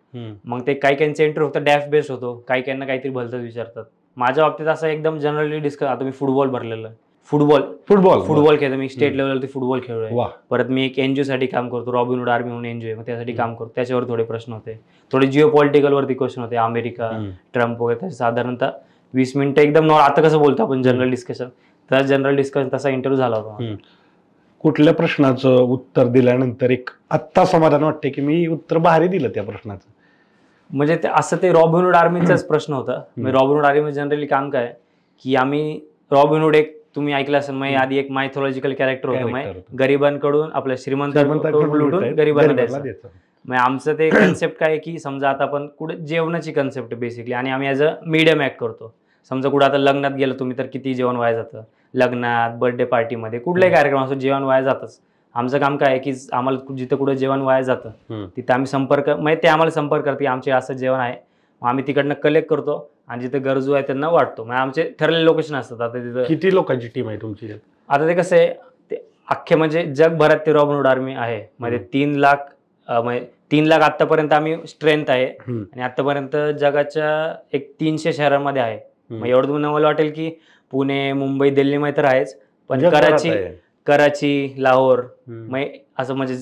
मग ते काही इंटरव्ह्यू फक्त डॅफ बेस्ड होतो, काही काहीतरी भलतंच विचारतात. माझ्या बाबतीत असं एकदम जनरली डिस्कस, आता मी फुटबॉल भरलेलं, फुटबॉल खेळतो मी, स्टेट लेवलवरती फुटबॉल खेळलोय. परत मी एक एनजीओ साठी काम करतो, रॉबिनहुड आर्मी म्हणून एनजीओ, मग त्यासाठी काम करतो. त्याच्यावर थोडे प्रश्न होते, थोडे जिओ पॉलिटिकल वरती क्वेश्चन होते, अमेरिका, ट्रम्प वगैरे. साधारणतः 20 मिनिटं एकदम आता कसं बोलतो आपण जनरल डिस्कशन, तर जनरल डिस्कशन तसा इंटरव्ह्यू झाला होता. कुठल्या प्रश्नाचं उत्तर दिल्यानंतर एक आत्ता समाधान वाटते की मी उत्तर भारी दिलं त्या प्रश्नाचं? म्हणजे ते रॉबिनहुड आर्मीचाच प्रश्न होता. रॉबिनहुड आर्मी जनरली काम काय की आम्ही रॉबिनहुड एक तुम्ही ऐकलं असेल, मग आधी एक मायथॉलॉजिकल कॅरेक्टर होतं, गरिबांकडून आपल्या श्रीमंतांकडून लुटून गरिबांना द्यायचं. मग आमचं ते कन्सेप्ट काय की समजा आता आपण कुठे जेवणाची कन्सेप्ट बेसिकली, आणि आम्ही ॲज अ मीडियम ऍक्ट करतो. समजा कुठं आता लग्नात गेलं तुम्ही तर किती जेवण वाया जातं, लग्नात, बर्थडे पार्टीमध्ये, कुठलाही कार्यक्रम असतो जेवण वाया जातच. आमचं काम काय आहे की आम्हाला जिथं कुठं जेवण वाया जातं तिथं आम्ही ते आम्हाला संपर्क करते, आमचे असं जेवण आहे, मग आम्ही तिकडनं कलेक्ट करतो आणि जिथे गरजू आहे त्यांना वाटतो. मग आमचे ठरलेले लोकेशन असतात. आता तिथं किती लोकांची टीम आहे तुमची? आता ते कसं आहे, ते अख्खे म्हणजे जगभरात ते रॉबिनहुड आर्मी आहे, म्हणजे 3 लाख आतापर्यंत आम्ही स्ट्रेंथ आहे, आणि आतापर्यंत जगाच्या एक 300 शहरांमध्ये आहे. मग एवढं तुम्हाला वाटेल की पुणे, मुंबई, दिल्लीमध्ये तर आहेच, पण कराची, लाहोर, मग असं म्हणजे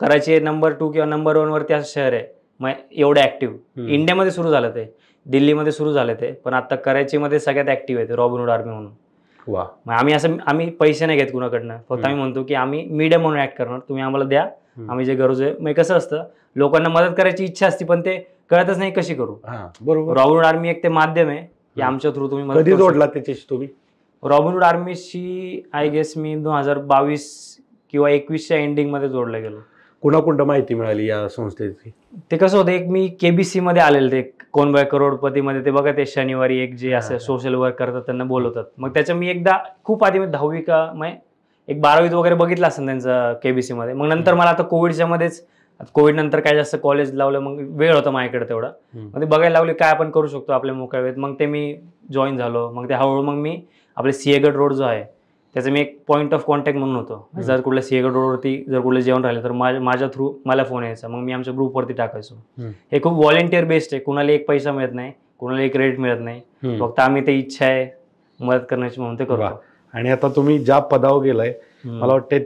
कराची नंबर 2 किंवा नंबर 1 वरती असं शहर आहे. मग एवढं ऍक्टिव्ह इंडियामध्ये सुरू झालं, ते दिल्लीमध्ये सुरू झाले ते, पण आता कराचीमध्ये सगळ्यात ऍक्टिव्ह आहे ते रॉबिनहुड आर्मी म्हणून. मग आम्ही पैसे नाही घेत कुणाकडनं, फक्त आम्ही म्हणतो की आम्ही मीडियम म्हणून ऍक्ट करणार, तुम्ही आम्हाला द्या, आम्ही जे गरज आहे. मग कसं असतं, लोकांना मदत करायची इच्छा असते पण ते कळतच नाही कशी करू. रॉबिनहुड आर्मी एक ते माध्यम आहे की आमच्या थ्रू तुम्ही मदत. कधी जोडला त्याच्याशी तुम्ही? रॉबिनहुड आर्मीशी आय गेस मी 2022 किंवा 21च्या एंडिंग मध्ये जोडला गेलो. कुणाकुठं माहिती मिळाली या संस्थेची? ते कसं होतं, एक मी KBC मध्ये आलेलं, ते कोण बाय करोडपती मध्ये, ते बघा ते शनिवारी एक जे असं सोशल वर्क करतात त्यांना बोलवतात. मग त्याच्या मी एकदा खूप आधी 10वी का एक 12वीत वगैरे बघितलं असेल त्यांचं KBC मध्ये. मग नंतर मला आता कोविडच्या मध्येच, कोविड नंतर काय जास्त कॉलेज लावलं, मग वेळ होता माझ्याकडे तेवढा, मग ते बघायला लागले काय आपण करू शकतो आपल्या मोकळ्या वेळेत. मग ते मी जॉईन झालो. मग ते हळूहळू मग मी आपले सिंहगड रोड जो आहे त्याचं मी एक पॉईंट ऑफ कॉन्टॅक्ट म्हणून होतो. जर कुठल्या सिंहगड रोडवरती जर कुठलं जेवण राहिलं तर माझ्या थ्रू मला फोन यायचा, मग मी आमच्या ग्रुपवरती टाकायचो. हे खूप व्हॉलेंटिअर बेस्ड आहे, कुणाला एक पैसा मिळत नाही, कुणाला एक क्रेडिट मिळत नाही, फक्त आम्ही ते इच्छा आहे मदत करण्याची म्हणून ते करतो. आणि आता तुम्ही ज्या पदावर गेलाय, मला वाटतं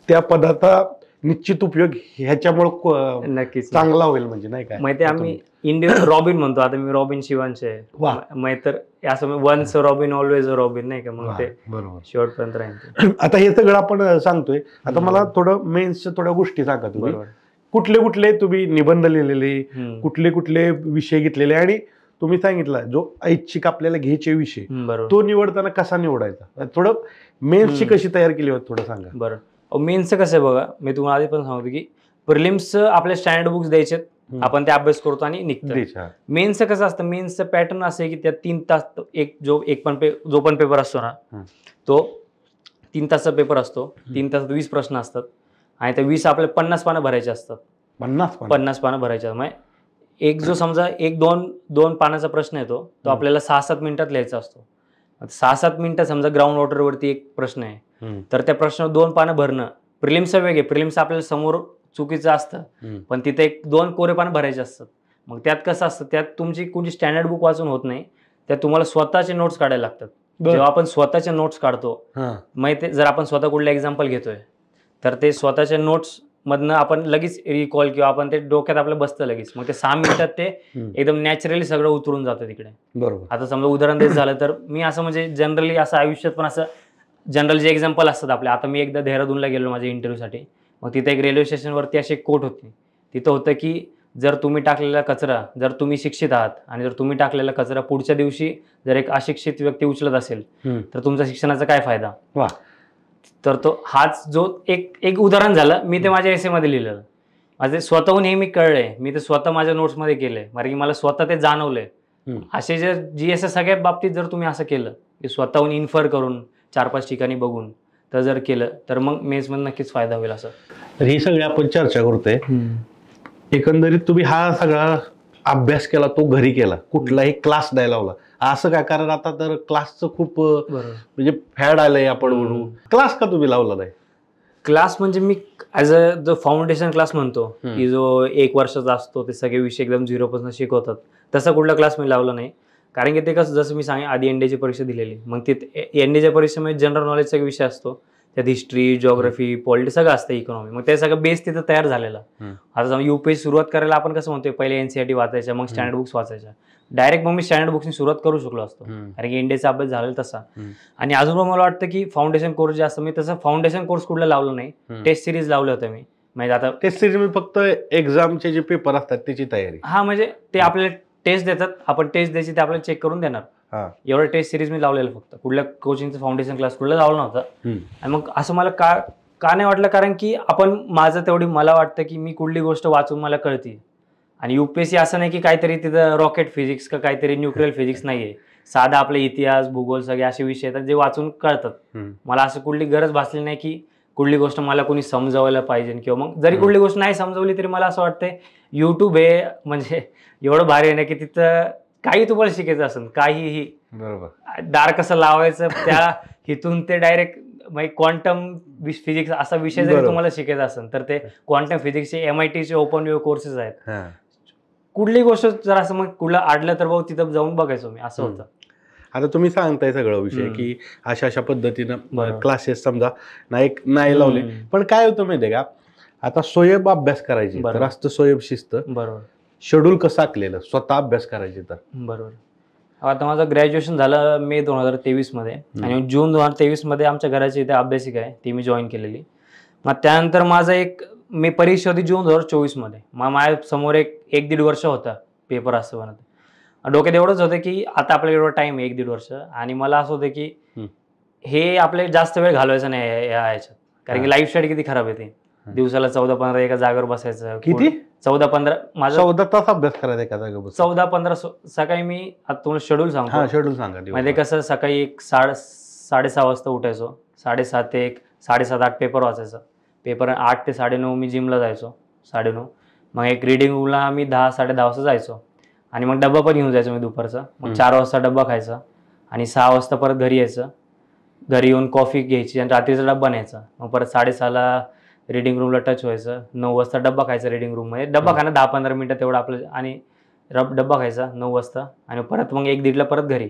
त्या पदाचा निश्चित उपयोग ह्याच्यामुळे नक्कीच चांगला होईल, म्हणजे नाही काय माहिती, आम्ही इंडियन रॉबिन म्हणतो. आता मी रॉबिन शिवांचे आहे, तर असं वन्स रॉबिन ऑलवेज रॉबिन, नाही का, मग ते बरोबर शेवटपर्यंत राहील. आता हे सगळं आपण सांगतोय, आता मला थोडं मेन्सच्या थोड्या गोष्टी सांगा तुम्ही. कुठले कुठले तुम्ही निबंध लिहिलेले, कुठले कुठले विषय घेतलेले, आणि तुम्ही सांगितलं जो ऐच्छिक आपल्याला घ्यायचे विषय तो निवडताना कसा निवडायचा, थोडं मेन्सची कशी तयार केली होती थोडं सांगा. बरं, मेन्सचं कसं आहे बघा, मी तुम्हाला आधी पण सांगतो की प्रिलिम्स आपले स्टँडर्ड बुक्स द्यायचे आपण ते अभ्यास करतो आणि निघतो. मेन्सचं कसं असतं, मेन्सचं पॅटर्न असं आहे की त्यात 3 तास जो पण पेपर असतो ना तो 3 तासचा पेपर असतो. 3 तासात 20 प्रश्न असतात आणि त्या 20 आपल्याला 50 पानं भरायचे असतात. 50 पानं भरायचे. म्हणजे एक जो समजा एक दोन पानाचा प्रश्न येतो तो आपल्याला 6-7 मिनिटात लिहायचा असतो. 6-7 मिनिटात समजा ग्राउंड वॉटरवरती एक प्रश्न आहे तर त्या प्रश्नावर 2 पानं भरणं. प्रिलिम्सचं वेगळे, प्रिलिम्स आपल्याला समोर चुकीचं असतं पण तिथे 1-2 कोरे पानं भरायचे असतात. मग त्यात कसं असतं, त्यात तुमची कोणती स्टँडर्ड बुक वाचून होत नाही, त्यात तुम्हाला स्वतःचे नोट्स काढायला लागतात. जेव्हा आपण स्वतःचे नोट्स काढतो मग ते जर आपण स्वतः कुठलं एक्झाम्पल घेतोय तर ते स्वतःच्या नोट्स मधनं आपण लगेच रिकॉल किंवा आपण ते डोक्यात आपलं बसतं लगेच. मग ते 6 मिनिटात ते एकदम नॅचरली सगळं उतरून जातं तिकडे. बरोबर. आता समजा उदाहरण द्यायचं झालं तर मी असं म्हणजे जनरली असं आयुष्यात पण असं जनरल जे एक्झाम्पल असतात आपले. आता मी एकदा देहरादूनला गेलो माझ्या इंटरव्ह्यूसाठी. मग तिथे एक रेल्वे स्टेशनवरती अशी एक कोट होती. तिथं होतं की जर तुम्ही टाकलेला कचरा, जर तुम्ही शिक्षित आहात आणि जर तुम्ही टाकलेला कचरा पुढच्या दिवशी जर एक अशिक्षित व्यक्ती उचलत असेल तर तुमच्या शिक्षणाचा काय फायदा. तर तो हाच जो एक उदाहरण झालं. मी ते माझ्या एसे मध्ये लिहिलेलं. माझे स्वतःहून हे मी कळलंय, मी ते स्वतः माझ्या नोट्समध्ये केलंय कारण की मला स्वतः ते जाणवलंय. असे जे GS सगळ्या बाबतीत जर तुम्ही असं केलं की स्वतःहून इन्फर करून 4-5 ठिकाणी बघून तर जर केलं तर मग मेन्समध्ये नक्कीच फायदा होईल. असं तर ही सगळी आपण चर्चा करतोय. एकंदरीत तुम्ही हा सगळा अभ्यास केला, तो घरी केला, कुठलाही क्लास नाही लावला असं काय? कारण आता तर क्लासचं खूप म्हणजे फॅड आलंय आपण म्हणू. क्लास का तुम्ही लावला नाही? क्लास म्हणजे मी ॲज अ जो फाउंडेशन क्लास म्हणतो की जो 1 वर्षाचा असतो, ते सगळे विषय एकदम 0 शिकवतात, तसा कुठला क्लास मी लावला नाही. कारण की ते कसं, जसं मी सांगेन आधी NDAची परीक्षा दिलेली, मग ते NDAच्या परीक्षेमध्ये जनरल नॉलेजचा विषय असतो, त्यात हिस्ट्री, जिओग्राफी, पॉलिटी सगळं असतं, इकॉनॉमी. मग ते सगळं बेस तिथं तयार झालेला. आता समजा UPSC सुरुवात करायला आपण कसं म्हणतोय, पहिले NCERT वाचायच्या, मग स्टँडर्ड बुक्स वाचायच्या. डायरेक्ट मग मी स्टँडर्ड बुक्सनी सुरुवात करू शकलो असतो कारण की NDAचा अभ्यास झालेला तसा. आणि अजून पण मला वाटतं की फाउंडेशन कोर्स जे असतं, मी तसं फाउंडेशन कोर्स कुठला लावला नाही, टेस्ट सिरीज लावले होते मी. म्हणजे आता टेस्ट सिरीज फक्त एक्झामचे जे पेपर असतात त्याची तयारी. म्हणजे ते आपल्याला टेस्ट देतात, आपण टेस्ट द्यायची, ते आपल्याला चेक करून देणार. एवढं टेस्ट सिरीज मी लावलेलं फक्त. कुठल्या कोचिंगचं फाउंडेशन क्लास कुठला लावला नव्हता. आणि मग असं मला का नाही वाटलं, कारण की आपण माझं तेवढी मला वाटतं की मी कुठली गोष्ट वाचून मला कळते. आणि UPSC असं नाही की काहीतरी तिथं रॉकेट फिजिक्स का काहीतरी न्यूक्लिअर फिजिक्स नाहीये. साधा आपले इतिहास, भूगोल सगळे असे विषय आहेत जे वाचून कळतात. मला असं कुठली गरज भासली नाही की कुठली गोष्ट मला कोणी समजावायला पाहिजे. किंवा मग जरी कुठली गोष्ट नाही समजवली तरी मला असं वाटतंय YouTube हे म्हणजे एवढं भारी आहे ना की तिथं काही तुम्हाला शिकायचं असेल, काहीही. बरोबर. दार कसं लावायचं त्या हिथून ते डायरेक्ट म्हणजे क्वांटम फिजिक्स असा विषय जरी तुम्हाला शिकायचा असेल तर ते क्वांटम फिजिक्सचे MITचे ओपन व्ह्यू कोर्सेस आहेत. कुठली गोष्ट जर असं मग कुठलं आडलं तर भाऊ तिथं जाऊन बघायचो मी, असं होतं. आता तुम्ही सांगताय सगळं विषय की अशा पद्धतीनं क्लासेस समजा नाही लावले, पण काय होतं माहितीये का, आता स्वयं अभ्यास करायचे तर असतं स्वयं शिस्त. बरोबर. शेड्यूल कसं आखलेलं स्वतः अभ्यास करायचे तर. बरोबर. आता माझं ग्रॅज्युएशन झालं मे 2023 मध्ये आणि जून 2023 मध्ये आमच्या घराची इथे अभ्यासिका आहे ती मी जॉईन केलेली. मग त्यानंतर माझा मी परीक्षा होती जून 2024 मध्ये. मग माझ्या समोर 1-1.5 वर्ष होता पेपर असं बनत. डोक्यात एवढंच होतं की आता आपल्याला एवढा टाइम आहे 1-1.5 वर्ष, आणि मला असं होतं की हे आपले जास्त वेळ घालवायचा नाही याच्यात, कारण की लाईफ स्टाईल किती खराब आहे. दिवसाला 14-15 एका जागेवर बसायचं. किती? 14-15 माझा 14 तास अभ्यास करायचा एका जागेवर. 14-15 सकाळी मी आता तुम्हाला शेड्यूल सांगतो. शेड्यूल सांगा. म्हणजे कसं सकाळी 6:30 वाजता उठायचो, 7:30 ते 7:30-8 पेपर वाचायचा. पेपर 8 ते 9:30 मी जिमला जायचो. 9:30 मग एक रिडिंग रूमला मी 10-10:30 वाजता जायचो आणि मग डब्बा पण घेऊन जायचो मी दुपारचा. मग 4 वाजता डब्बा खायचा आणि 6 वाजता परत घरी यायचं. घरी येऊन कॉफी घ्यायची आणि रात्रीचा डब्बा न्यायचा. मग परत 6:30ला रिडिंग रूमला टच व्हायचं. 9 वाजता डब्बा खायचा रिडिंग रूममध्ये. डब्बा खाणं 10-15 मिनिटं तेवढं आपलं, आणि डब्बा खायचा 9 वाजता आणि परत मग 1-1:30ला परत घरी.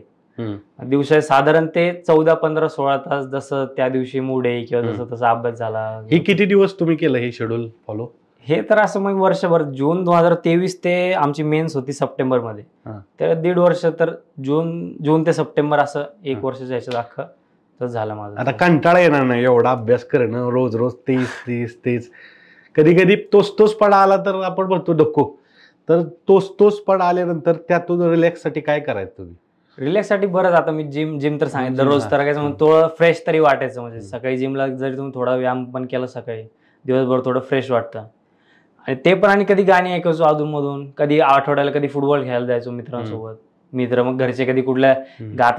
दिवसा साधारण ते 14-15-16 तास, जसं त्या दिवशी मूड आहे किंवा जसं तसा अभ्यास झाला. हे किती दिवस तुम्ही केलं हे शेड्यूल फॉलो? हे तर असं मग वर्षभर. जून 2023 ते आमची मेन्स होती सप्टेंबरमध्ये, तर 1.5 वर्ष. तर जून ते सप्टेंबर असं 1 वर्षाच्या ह्याच्यात अख्खं तर झालं माझं. आता कंटाळा येणार नाही एवढा अभ्यास करणं, रोज तेच. कधी कधी तोच पडा आला तर आपण म्हणतो नको. तर तोच पडा आल्यानंतर त्यातून रिलॅक्स साठी काय करायचं तुम्ही? रिलॅक्स साठी बरंच. आता मी जिम तर सांगितलं, रोज तर काय थोडं फ्रेश तरी वाटायचं. म्हणजे सकाळी जिमला जरी तुम्ही थोडा व्यायाम पण केला सकाळी, दिवसभर थोडं फ्रेश वाटतं. आणि ते पण आणि कधी गाणी ऐकायचो अधूनमधून, कधी आठवड्याला कधी फुटबॉल खेळायला जायचो मित्रांसोबत. मित्र मग घरचे कधी कुठल्या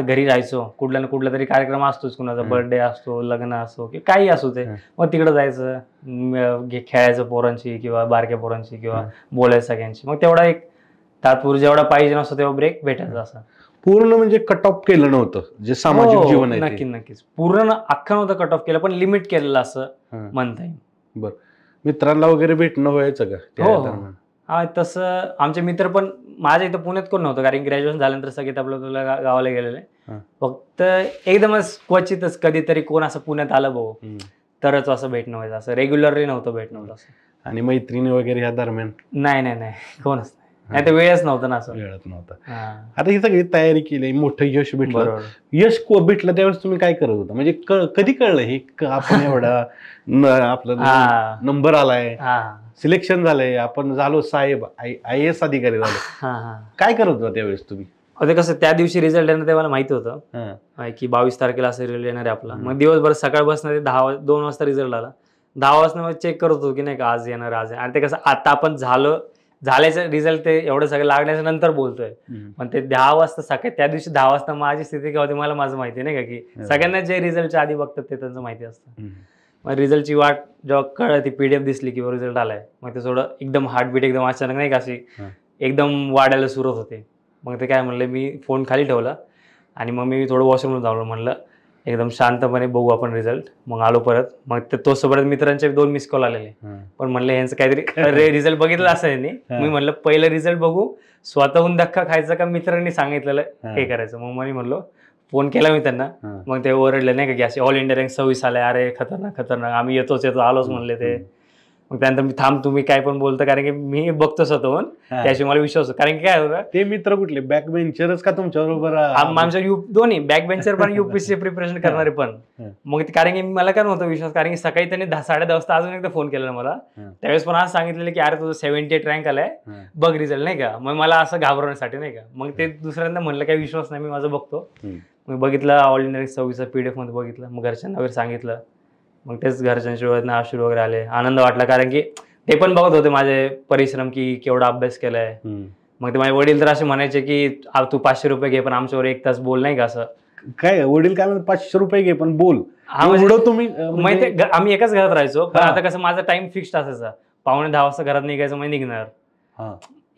घरी राहायचो, कुठला ना कुठला तरी कार्यक्रम असतोच, कुणाचा बर्थडे असतो, लग्न असतो की काही असो ते, मग तिकडे जायचं, खेळायचं पोरांची किंवा बारक्या पोरांची किंवा बोलायचं सगळ्यांची. मग तेवढा एक तात्पुरता जेवढा पाहिजे नसतो तेव्हा ब्रेक भेटायचा. असं पूर्ण म्हणजे कट ऑफ केलं नव्हतं जे सामाजिक जीवन आहे. नक्कीच पूर्ण अख्खा नव्हतं कट ऑफ केलं, पण लिमिट केलेलं असं म्हणता येईल. बरं, मित्रांना वगैरे भेटणं व्हायचं का? हा, तसं आमचे मित्र पण माझ्या इथं पुण्यात कोण नव्हतं, कारण ग्रॅज्युएशन झाल्यानंतर सगळे आपल्या गावाला गेलेले. फक्त एकदमच क्वचितच कधीतरी कोण असं पुण्यात आलं भाऊ तरच असं भेटणं व्हायचं, असं रेग्युलरली नव्हतं भेटणं होत असं. आणि मैत्रिणी वगैरे या दरम्यान नाही कोणच नाही, ते वेळच नव्हतं ना, असं वेळच नव्हता. आता ही सगळी तयारी केली, मोठं यश भेटलं. यश भेटलं त्यावेळेस तुम्ही काय करत होता, म्हणजे कधी कळलं हे आपण एवढा आपला नंबर आलाय, सिलेक्शन झालंय, आपण झालो साहेब, IAS अधिकारी झालो, काय करत होता त्यावेळेस तुम्ही? ते कसं त्या दिवशी रिझल्ट येणार ते मला माहिती होतं की 22 तारखेला असं रिझल्ट येणार आहे आपला. मग दिवसभर सकाळपासून 2 वाजता रिझल्ट आला. 10 वाजता चेक करत होतो की नाही का आज येणार. आणि ते कसं आता आपण झाल्याचं रिझल्ट ते एवढं सगळं लागण्याच्या नंतर बोलतोय, पण ते 10 वाजता सकाळी त्या दिवशी 10 वाजता माझी स्थिती काय होती मला माझं माहिती नाही का, की सगळ्यांना जे रिझल्टच्या आधी बघतात ते त्यांचं माहिती असतं. मग रिझल्टची वाट जेव्हा कळलं, ती PDF दिसली किंवा रिझल्ट आलाय, मग ते थोडं एकदम हार्टबीट एकदम अचानक नाही का अशी एकदम वाढायला सुरुवात होते. मग ते काय म्हणलं, मी फोन खाली ठेवला आणि मग मी थोडं वॉशरूमला जाऊन म्हणलं एकदम शांतपणे बघू आपण रिझल्ट. मग आलो परत, मग तो सोबत मित्रांचे 2 मिस कॉल आलेले, पण म्हणलं यांचं काहीतरी रिझल्ट बघितलं असं यांनी. मी म्हणलं पहिलं रिझल्ट बघू, स्वतःहून धक्का खायचा का मित्रांनी सांगितलेलं हे करायचं. मग मी म्हणलो, फोन केला मी त्यांना, मग ते ओरडले नाही का की असे ऑल इंडिया रँक 26 आलाय, अरे खतरनाक आम्ही येतो आलोच म्हणले ते. मग त्यानंतर मी थांब तुम्ही काय पण बोलता, कारण की मी बघतो स्वतःहून, त्याशिवाय मला विश्वास होता. कारण की काय होतं, ते मित्र कुठले बॅक बेंचरच का तुमच्या बरोबर? आमच्या दोन्ही बॅक बेंचर पण UPSC प्रिपरेशन करणारे पण. मग कारण की मला काय नव्हतं विश्वास, कारण की सकाळी त्यांनी 10-10:30 वाजता अजून एकदा फोन केला मला. त्यावेळेस पण आज सांगितलेलं की अरे तुझं 78 रँक आलाय, बघ रिझल्ट नाही का. मग मला असं घाबरवण्यासाठी नाही का, मग ते दुसऱ्यांदा म्हणलं काही विश्वास नाही, मी माझं बघतो. मी बघितलं ऑल इंडिया रँक 26 PDF मध्ये बघितलं, मग घरच्यांना वगैरे सांगितलं. मग तेच घरच्यांच्या डोळ्यातनं अश्रू वगैरे आले, आनंद वाटला, कारण की ते पण बघत होते माझे परिश्रम की केवढा अभ्यास केलाय. मग ते माझे वडील तर असे म्हणायचे की तू 500 रुपये घे पण आमच्यावर 1 तास बोल नाही का. असं काय वडील काय म्हणतात, 500 रुपये घे पण बोल. तुम्ही माहिती, आम्ही एकाच घरात राहायचो, पण आता कसं माझा टाइम फिक्स्ड असायचा, 9:45 वाजता घरात निघायचं, मग निघणार.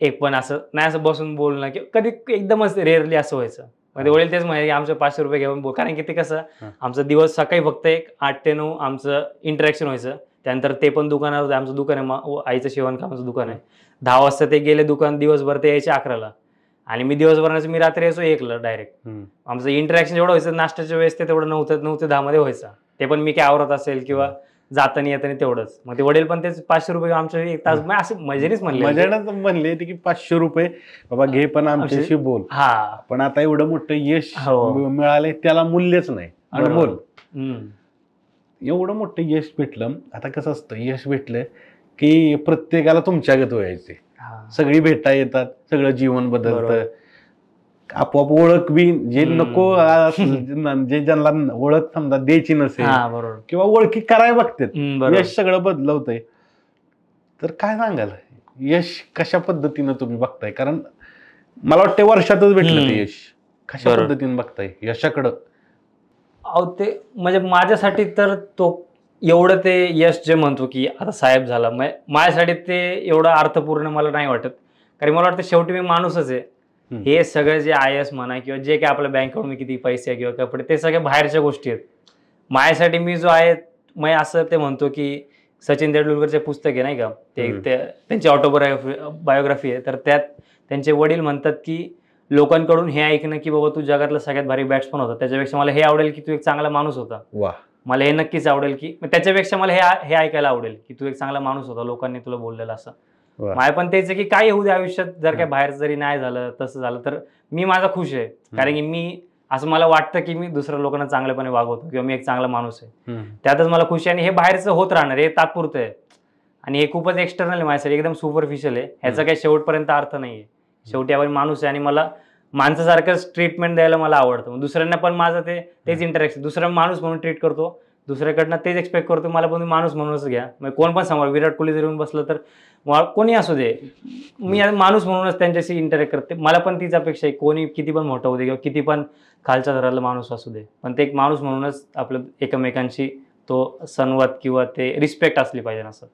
एक पण असं नाही असं बसून बोलणं, की कधी एकदमच रेअरली असं व्हायचं. म्हणजे वडील तेच म्हणाले की आमचं 500 रुपये घेऊन बोल, कारण की ते कसं आमचा दिवस सकाळी फक्त 8 ते 9 आमचं इंटरॅक्शन व्हायचं. त्यानंतर ते पण दुकानावर होतं, आमचं दुकान आहे, आईचं शिवणकामाचं दुकान आहे. 10 वाजता ते गेले दुकान, दिवसभर ते यायचे 11ला, आणि मी दिवसभराचं मी रात्री यायचो 1ला डायरेक्ट. आमचं इंटरॅक्शन जेवढं व्हायचं नाश्त्याच्या वेळेस ते तेवढं 9 ते 10 मध्ये व्हायचं. ते पण मी काय आवरत असेल किंवा जाताना येताना तेवढंच. मग ते वडील पण तेच 500 रुपये आमच्या 1 तास असं मजेनेच म्हणले की 500 रुपये बाबा घे पण आमच्याशी बोल. पण आता एवढं मोठं यश मिळालंय त्याला मूल्यच नाही, अनमोल. एवढं मोठं यश भेटलं. आता कसं असतं, यश भेटलं की प्रत्येकाला तुमच्यागत व्हायचे, सगळी भेटा येतात, सगळं जीवन बदलतं, आपोआप ओळख बी जे नको जे ज्यांना ओळख समजा द्यायची नसेल किंवा ओळखी करायला बघतात, यश सगळं बदलवतंय. तर काय सांगाल, यश कशा पद्धतीनं तुम्ही बघताय? कारण मला वाटतं वर्षातच भेटलं ते यश. कशा पद्धतीने बघताय यशाकडं? ते म्हणजे माझ्यासाठी तर तो एवढं ते यश जे म्हणतो की आता साहेब झाला, माझ्यासाठी ते एवढं अर्थपूर्ण मला नाही वाटत. कारण मला वाटतं शेवटी मी माणूसच आहे. हे सगळे जे IAS म्हणा किंवा जे काय आपल्या बँकेकडून किती पैसे किंवा कपडे, ते सगळे बाहेरच्या गोष्टी आहेत. माझ्यासाठी मी जो आहे, मी असं ते म्हणतो की सचिन तेंडुलकरचे पुस्तक आहे नाही का, ते त्यांची बायोग्राफी आहे. तर त्यात त्यांचे वडील म्हणतात की लोकांकडून हे ऐकणं की बाबा तू जगातला सगळ्यात भारी बॅट्समन होता, त्याच्यापेक्षा मला हे आवडेल की तू एक चांगला माणूस होता. मला हे नक्कीच आवडेल की त्याच्यापेक्षा मला हे ऐकायला आवडेल की तू एक चांगला माणूस होता, लोकांनी तुला बोललेलं. असं माझ्या पण तेच आहे की काय येऊ दे आयुष्यात, जर काय बाहेर जरी नाही झालं तसं झालं तर मी माझा खुश आहे. कारण की मी असं मला वाटतं की मी दुसऱ्या लोकांना चांगल्यापणे वागवतो किंवा मी एक चांगला माणूस आहे, त्यातच मला खुशी आहे. आणि हे बाहेरचं होत राहणार, हे तात्पुरतं आहे आणि हे खूपच एक्सटर्नल आहे माझ्यासाठी, एकदम सुपरफिशियल आहे. ह्याचा काही शेवटपर्यंत अर्थ नाहीये. शेवटी आपण माणूस आहे आणि मला माणसासारखंच ट्रीटमेंट द्यायला मला आवडतं. दुसऱ्यांना पण माझं तेच इंटरॅक्शन, दुसरा माणूस म्हणून ट्रीट करतो, दुसऱ्याकडनं तेच एक्सपेक्ट करतो, मला पण माणूस म्हणूनच घ्या. म्हणजे कोण पण समोर विराट कोहली जरी येऊन बसलं तर कोणी असू दे, मी माणूस म्हणूनच त्यांच्याशी इंटरॅक्ट करते. मला पण तीच अपेक्षा आहे, कोणी किती पण मोठं होऊ दे किंवा किती पण खालच्या दराला माणूस असू दे, पण ते एक माणूस म्हणूनच आपलं एकमेकांशी तो संवाद किंवा ते रिस्पेक्ट असली पाहिजे असं.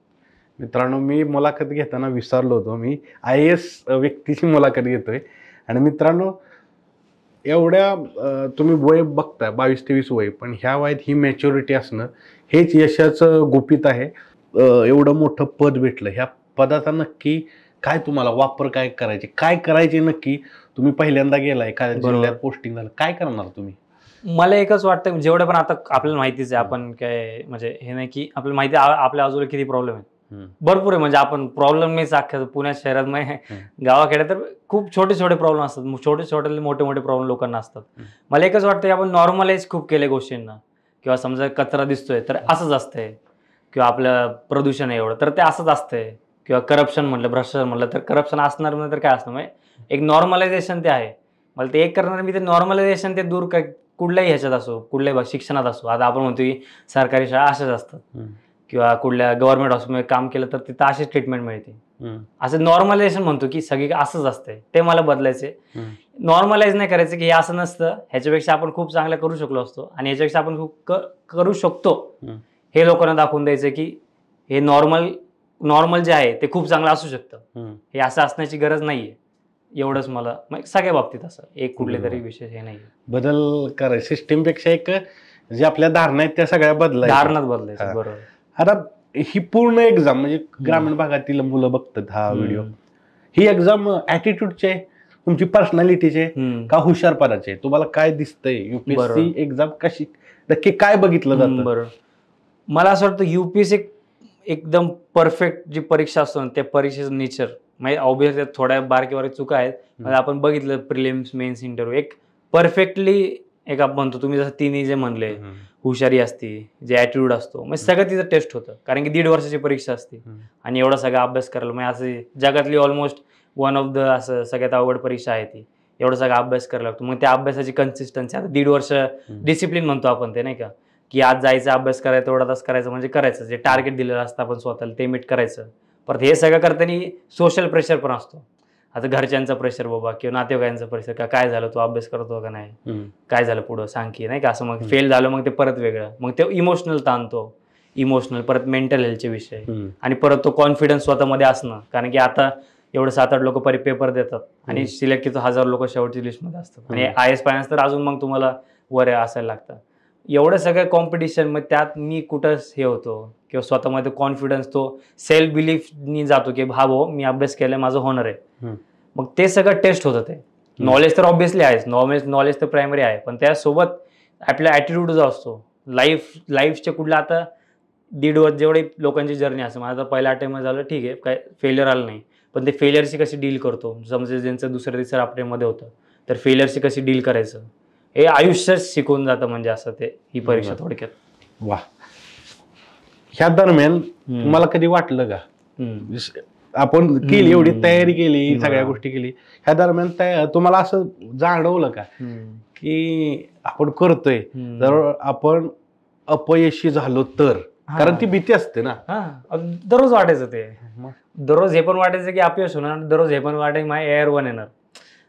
मित्रांनो, मी मुलाखत घेताना विसरलो होतो, मी IAS व्यक्तीची मुलाखत घेतोय. आणि मित्रांनो, एवढ्या तुम्ही वय बघताय 22-23 वय, पण ह्या वयात ही मॅच्युरिटी असणं हेच यशाचं गुपित आहे. एवढं मोठं पद भेटलं, ह्या पदाचा नक्की काय तुम्हाला वापर काय करायचे नक्की? तुम्ही पहिल्यांदा गेलाय काय जिल्ह्यात पोस्टिंग झालं, काय करणार तुम्ही? मला एकच वाटतं, जेवढं पण आता आपल्याला माहितीच आहे, आपण काय म्हणजे हे नाही की आपल्याला माहिती आपल्या आजूबाजूला किती प्रॉब्लेम आहे, भरपूर आहे. म्हणजे आपण प्रॉब्लेम मीच अख्ख्या पुण्यात शहरात नाही, गावाखेड्यात तर खूप छोटे छोटे प्रॉब्लेम असतात, छोटे मोठे प्रॉब्लेम लोकांना असतात. मला एकच वाटतं की आपण नॉर्मलाइज खूप केले गोष्टींना, किंवा समजा कचरा दिसतोय तर असंच असतंय, किंवा आपलं प्रदूषण आहे एवढं तर ते असंच असतंय, किंवा करप्शन म्हटलं, भ्रष्टाचार म्हटलं तर करप्शन असणार नाही तर काय असणार. म्हणजे एक नॉर्मलायझेशन ते आहे. मला ते एक करणार, मी ते नॉर्मलायझेशन ते दूर कुठल्याही ह्याच्यात असो, कुठल्याही शिक्षणात असो. आता आपण म्हणतो की सरकारी शाळा अशाच असतात, किंवा कुठल्या गव्हर्नमेंट हॉस्पिटलमध्ये काम केलं तर तिथं अशीच ट्रीटमेंट मिळते, असं नॉर्मलायझेशन म्हणतो की सगळी असंच असतंय, ते मला बदलायचे. नॉर्मलाइज नाही करायचं की हे असं नसतं, ह्याच्यापेक्षा आपण खूप चांगलं करू शकलो असतो आणि ह्याच्यापेक्षा आपण खूप करू शकतो, हे लोकांना दाखवून द्यायचं की हे नॉर्मल जे आहे ते खूप चांगलं असू शकतं, हे असं असण्याची गरज नाहीये. एवढंच मला सगळ्या बाबतीत असं एक कुठले तरी विशेष हे नाही, बदल करायचं सिस्टीमपेक्षा एक जे आपल्या धारणा आहेत त्या सगळ्या धारणाच बदलायचं. बरोबर. आता ही पूर्ण एक्झाम म्हणजे ग्रामीण भागातील मुलं बघतात हा व्हिडिओ, ही एक्झाम ऍटिट्यूडचे, तुमची पर्सनॅलिटीचे का हुशारपणाचे, तुम्हाला काय दिसतंय? UPSC एक्झाम कशी नक्की काय बघितलं जातं? बरोबर. मला असं वाटतं UPSC एकदम परफेक्ट जी परीक्षा असतो ना, त्या परीक्षेचं नेचर म्हणजे ऑब्व्हियसली थोड्या बारकी चुका आहेत. म्हणजे आपण बघितलं प्रिलिम्स, मेन्स, इंटरव्ह्यू एक परफेक्टली एक आपण म्हणतो, तुम्ही जसं तिन्ही जे म्हणले, हुशारी असते, जे ॲटिट्यूड असतो, म्हणजे सगळं तिथं टेस्ट होतं. कारण की 1.5 वर्षाची परीक्षा असते आणि एवढा सगळा अभ्यास करायला, म्हणजे असं जगातली ऑलमोस्ट वन ऑफ द असं सगळ्यात अवघड परीक्षा आहे ती. एवढा सगळा अभ्यास करायला लागतो. मग त्या अभ्यासाची कन्सिस्टन्सी, आता 1.5 वर्ष डिसिप्लिन म्हणतो आपण ते, नाही का, की आज जायचं अभ्यास करायचा, तेवढा तास करायचं, म्हणजे करायचं जे टार्गेट दिलेलं असतं आपण स्वतःला ते मीट करायचं. परत हे सगळं करताना सोशल प्रेशर पण असतो. आता घरच्यांचा प्रेशर बाबा, किंवा नातेवाईकांचा प्रेशर, का काय झालं, तू अभ्यास करतो का नाही, काय झालं पुढं सांग की, नाही का, असं. मग फेल झालं मग ते परत वेगळं, मग ते इमोशनल ताणतो, परत मेंटल हेल्थचे विषय, आणि परत तो कॉन्फिडन्स स्वतःमध्ये असणं. कारण की आता एवढं 7-8 लोक पेपर देतात आणि सिलेक्ट किती 1000 लोक शेवटची लिस्टमध्ये असतात, आणि IAS फायनान्स तर अजून मग तुम्हाला वर असायला लागतं. एवढं सगळं कॉम्पिटिशन, मग त्यात मी कुठं हे होतो, किंवा स्वतःमध्ये कॉन्फिडन्स, तो सेल्फ बिलीफनी जातो की हा भाऊ मी अभ्यास केलाय, माझं होणार आहे. मग ते सगळं टेस्ट होतं. ते नॉलेज तर ऑब्व्हियसली आहेच, नॉलेज तर प्रायमरी आहे, पण त्यासोबत आपला ॲटिट्यूड जो असतो, लाईफचे कुठला, आता 1.5 वर्ष जेवढी लोकांची जर्नी असते, माझा पहिला अटेम्प्ट झालं, ठीक आहे, काय फेलियर आलं नाही, पण ते फेलियरशी कशी डील करतो, समजा ज्यांचं दुसऱ्या अटेम्प्टमध्ये होतं तर फेलियरशी कशी डील करायचं, हे आयुष्यच शिकवून जातं. म्हणजे असं ते ही परीक्षा थोडक्यात. वा. ह्या दरम्यान तुम्हाला कधी वाटलं का, आपण केली एवढी तयारी केली, सगळ्या गोष्टी केली, ह्या दरम्यान तुम्हाला असं जाणवलं का की आपण करतोय, जर आपण अपयशी झालो तर? कारण ती भीती असते ना. दररोज वाटायचं ते, दररोज हे पण वाटायचं की अपयश होणार, दररोज हे पण वाटायचं माझ्या AR1 येणार.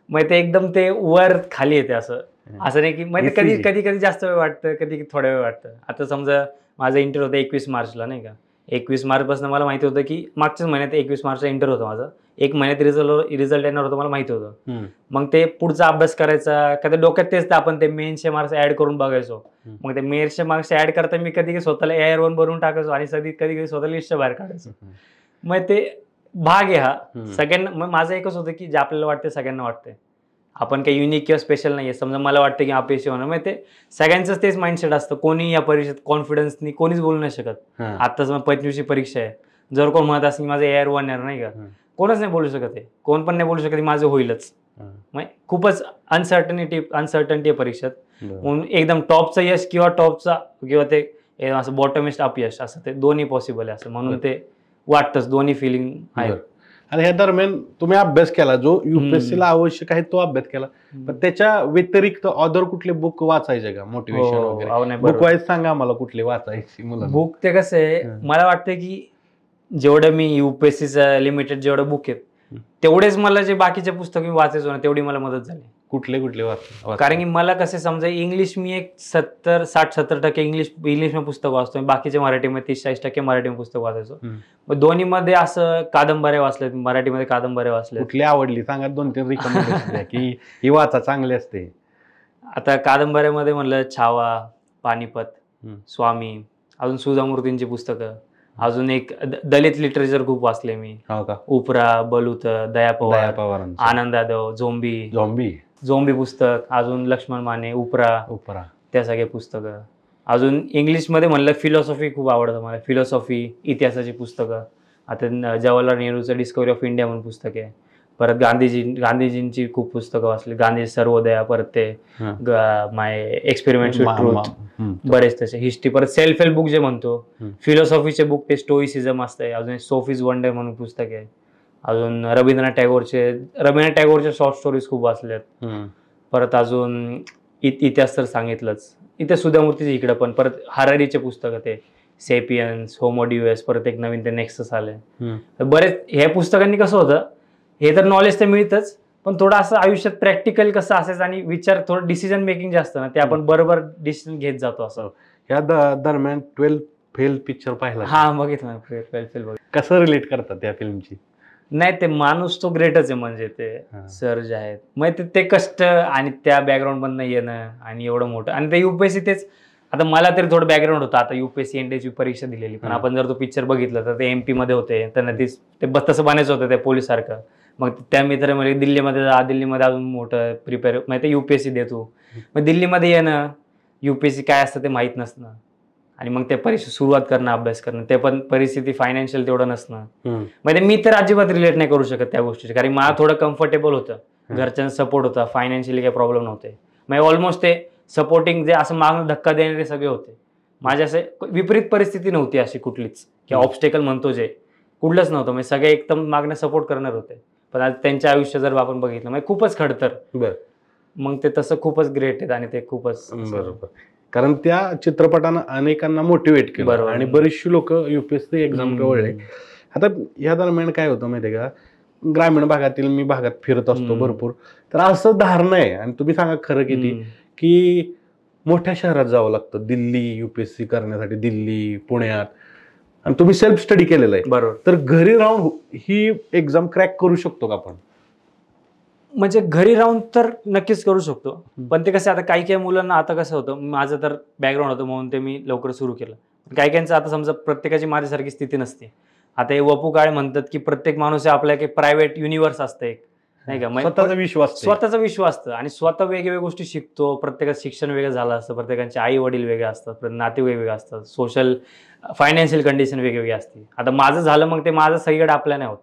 मग ते एकदम ते वर खाली येते, असं नाही की, म्हणजे कधी जास्त वेळ वाटतं, कधी थोडा वेळ वाटतं. आता समजा माझा इंटरव्ह्यू होता 21 मार्चला, नाही का, 21 मार्चपासून मला माहिती होतं की मागच्याच महिन्यात 21 मार्चचा इंटरव्ह्यू होता माझा, 1 महिन्यात रिझल्ट येणार होतं, मला माहिती होतं. मग ते पुढचा अभ्यास करायचा, कधी डोक्यात तेच आपण ते मेन्सचे मार्क्स ऍड करून बघायचो. मग ते मेन्सचे मार्क्स ऍड करता मी कधी स्वतःला AR1 बनवून टाकायचो आणि कधी स्वतःला लिस्टच्या बाहेर काढायचो. मग ते भाग आहे हा सगळ्यांना. मग माझं एकच होतं की जे आपल्याला वाटतं सगळ्यांना वाटतंय, आपण काही युनिक किंवा स्पेशल नाहीये. समजा मला वाटतं की अपयशी होणार, मग ते सगळ्यांचंच तेच माइंडसेट असतं. कोणी या परीक्षेत कॉन्फिडन्सनी कोणीच बोलू नाही शकत. आताच मग 25वी परीक्षा आहे, जर कोण म्हणत असेल की माझं AR1 येणार, नाही का, कोणच नाही बोलू शकत. कोण पण नाही बोलू शकत माझं होईलच. मग खूपच अनसर्टनिटी आहे परीक्षेत. म्हणून एकदम टॉपचं यश किंवा ते असं बॉटमिस्ट अपयश, असं ते दोन्ही पॉसिबल आहे, असं म्हणून ते वाटतंच. दोन्ही फिलिंग आहे. आणि ह्या दरम्यान तुम्ही अभ्यास केला, जो युपीएससीला आवश्यक आहे तो अभ्यास केला, पण त्याच्या व्यतिरिक्त अदर कुठले बुक वाचायचे का मोटिवेशन वगैरे? बुक वाईज सांगा मला कुठले वाचायची मुलं. बुक ते कसं आहे, मला वाटतं की जेवढं मी युपीएससीचं लिमिटेड जेवढं बुक आहेत तेवढेच मला जे बाकीचे पुस्तक मी वाचायचो ना तेवढी मला मदत झाली. कुठले कारण की मला कसं समजा इंग्लिश मी एक 60-70% इंग्लिश में पुस्तक वाचतो, बाकीचे मराठीमध्ये 30-40% मराठीमध्ये पुस्तक वाचायचो. मग दोन्हीमध्ये असं कादंबऱ्या वाचल्यात, मराठीमध्ये कादंबऱ्या वाचल्या. कुठली आवडली सांगा, 2-3 रिकमेंडेशन द्या की ही वाचा चांगली असते. आता कादंबऱ्यामध्ये म्हणलं छावा, पानिपत, स्वामी, अजून सुधा मूर्तींची पुस्तकं, अजून एक दलित लिटरेचर खूप वाचले मी. उपरा, बलूत, दया पवार, आनंद यादव, झोंबी पुस्तक, अजून लक्ष्मण माने, उपरा त्या सगळ्या पुस्तकं. अजून इंग्लिशमध्ये म्हणलं फिलॉसॉफी खूप आवडतं मला, फिलॉसॉफी, इतिहासाची पुस्तकं. आता जवाहरलाल नेहरूचं डिस्कवरी ऑफ इंडिया म्हणून पुस्तक आहे. परत गांधीजींची खूप पुस्तकं वाचली, गांधी सर्वोदया, परत ते माय एक्सपेरिमेंट्स विथ ट्रूथ, बरेच तसे. हिस्ट्री, परत सेल्फ हेल्प बुक जे म्हणतो, फिलॉसॉफीचे बुक ते स्टोइसिझम असते. अजून सोफीज वंडर म्हणून पुस्तक आहे. अजून रवींद्रनाथ टागोरचे शॉर्ट स्टोरीज खूप वाचल्यात. परत अजून इतिहास तर सांगितलंच, इथे सुधा मूर्तीचे इकडं पण. परत हरारीचे पुस्तकं ते सेपियन्स, होमो ड्युएस, परत एक नवीन ते नेक्सस आले. बरेच ह्या पुस्तकांनी कसं होतं, हे तर नॉलेज तर मिळतच, पण थोडं असं आयुष्यात प्रॅक्टिकल कसं असायचं आणि विचार, थोडं डिसिजन मेकिंग जे असतं ना ते आपण बरोबर डिसिजन घेत जातो. असं या दरम्यान 12 फेल पिक्चर पाहिला? हा, बघितलं. 12 फेल कसं रिलेट करतात त्या फिल्मची? नाही, ते माणूस तो ग्रेटच आहे, म्हणजे ते सर जे आहेत, मग ते कष्ट आणि त्या बॅकग्राऊंड मधनं येणं आणि एवढं मोठं, आणि ते युपीएससी तेच. आता मला तरी थोडं बॅकग्राऊंड होतं, आता युपीएससी एनडीची परीक्षा दिलेली, पण आपण जर तो पिक्चर बघितलं तर ते एमपी मध्ये होते, त्यांना ते तसं बनायचं होतं त्या पोलीस सारखं. मग त्या मित्र म्हणजे दिल्लीमध्ये अजून मोठं प्रिपेअर, म्हणजे ते युपीएससी देतो. मग दिल्लीमध्ये येणं, युपीएससी काय असतं ते माहीत नसणं, आणि मग त्या परीक्षा सुरुवात करणं, अभ्यास करणं, ते पण परिस्थिती फायनान्शियल तेवढं नसणं. म्हणजे मी तर अजिबात रिलेट नाही करू शकत त्या गोष्टीची, कारण मला थोडं कम्फर्टेबल होतं, घरच्यांचा सपोर्ट होता, फायनान्शियली काही प्रॉब्लेम नव्हते. मग ऑलमोस्ट ते सपोर्टिंग जे असं मागणं धक्का देणारे सगळे होते. माझ्या असे विपरीत परिस्थिती नव्हती अशी कुठलीच, की ऑब्स्टेकल म्हणतो जे कुठलंच नव्हतं. म्हणजे सगळे एकदम मागणं सपोर्ट करणार होते. पण आज त्यांच्या आयुष्य जर आपण बघितलं म्हणजे खूपच खडतर, मग ते तसं खूपच ग्रेट आहेत आणि ते खूपच बरोबर. कारण त्या चित्रपटानं अनेकांना मोटिवेट केलं आणि बरीचशी लोक युपीएससी एक्झाम वळले. आता या दरम्यान काय होतं माहितीये का, ग्रामीण भागातील मी भागात फिरत असतो भरपूर, तर असं धारणा आहे, आणि तुम्ही सांगा खरं किती, की मोठ्या शहरात जावं लागतं दिल्ली युपीएससी करण्यासाठी, दिल्ली, पुण्यात, आणि तुम्ही सेल्फ स्टडी केलेलं आहे. बरोबर. तर घरी राहून ही एक्झाम क्रॅक करू शकतो का आपण? म्हणजे घरी राहून तर नक्कीच करू शकतो, पण ते कसं आता काही मुलांना, आता कसं होतं, माझं तर बॅकग्राऊंड होतं म्हणून ते मी लवकर सुरू केलं. काहींचं आता समजा प्रत्येकाची माझ्यासारखी स्थिती नसते. आता हे वपू काळे म्हणतात की प्रत्येक माणूस आपल्या एक प्रायव्हेट युनिव्हर्स असतं एक, नाही का, स्वतःचा विश्वास असतं आणि स्वतः वेगवेगळ्या गोष्टी शिकतो. प्रत्येकाचं शिक्षण वेगळं झालं असतं, प्रत्येकाचे आई वडील वेगळे असतात, नाते वेगवेगळे असतात, सोशल फायनान्शियल कंडिशन वेगवेगळी असते. आता माझं झालं, मग ते माझं सगळीकडे आपल्या नाही होत.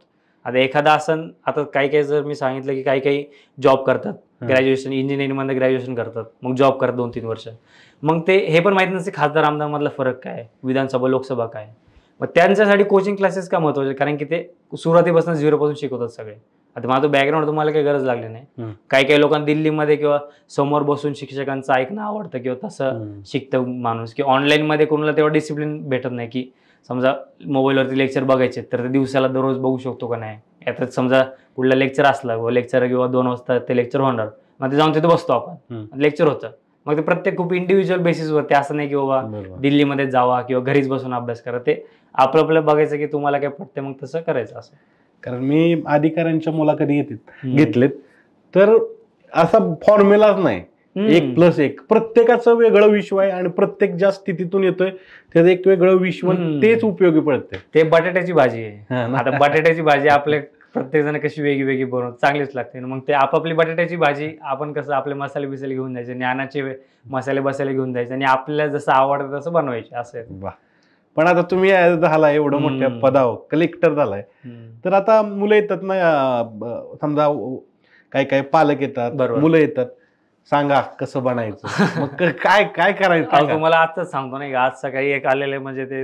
आता एखादा असं, आता काही जर मी सांगितलं की काही जॉब करतात, ग्रॅज्युएशन इंजिनिअरिंगमध्ये ग्रॅज्युएशन करतात, मग जॉब करतात 2-3 वर्ष, मग ते हे पण माहिती नसते खासदार आमदार मधला फरक काय, विधानसभा लोकसभा काय. मग त्यांच्यासाठी कोचिंग क्लासेस का महत्वाचे, कारण की ते सुरुवातीपासून 0 पासून शिकवतात सगळे. आता माझं बॅकग्राऊंड तुम्हाला काही गरज लागली नाही. काही लोकांना दिल्लीमध्ये किंवा समोर बसून शिक्षकांचं ऐकणं आवडतं किंवा तसं शिकतं माणूस, की ऑनलाईनमध्ये कोणाला तेवढं डिसिप्लिन भेटत नाही, की समजा मोबाईलवरती लेक्चर बघायचे तर ते दिवसाला दररोज बघू शकतो का नाही. यात समजा कुठला लेक्चर असला लेक्चर किंवा 2 वाजता ते लेक्चर होणार, मग ते जाऊन तिथे बसतो आपण, लेक्चर होतं. मग ते प्रत्येक खूप इंडिव्हिज्युअल बेसिसवरती, असं नाही की बाबा दिल्लीमध्ये जावा किंवा घरीच बसून अभ्यास करा. ते आपलं बघायचं की तुम्हाला काय पडते, मग तसं करायचं. असं कारण मी अधिकाऱ्यांच्या मुलाखती घेतलेत, तर असा फॉर्म्युलाच नाही 1+1, प्रत्येकाचं वेगळं विश्व आहे आणि प्रत्येक ज्या स्थितीतून येतोय त्याचं एक वेगळं विश्व, तेच उपयोगी पडते. ते बटाट्याची भाजी आहे. आता बटाट्याची भाजी आपल्या प्रत्येक जण कशी वेगळी बनवत चांगलीच लागते, मग ते आपापली बटाट्याची भाजी आपण कसं आपले मसाले बिसाले घेऊन जायचे, ज्ञानाचे मसाले बसाले घेऊन जायचे आणि आपल्याला जसं आवडतं तसं बनवायचे. असं आहे. पण आता तुम्ही झालाय एवढं मोठ्या पदावर, कलेक्टर झालाय, तर आता मुलं येतात ना, समजा काही पालक येतात, मुलं येतात, सांगा कसं बनायचं, मग काय करायचं? तुम्हाला आजच सांगतो नाही का, आज सकाळी एक आलेले, म्हणजे ते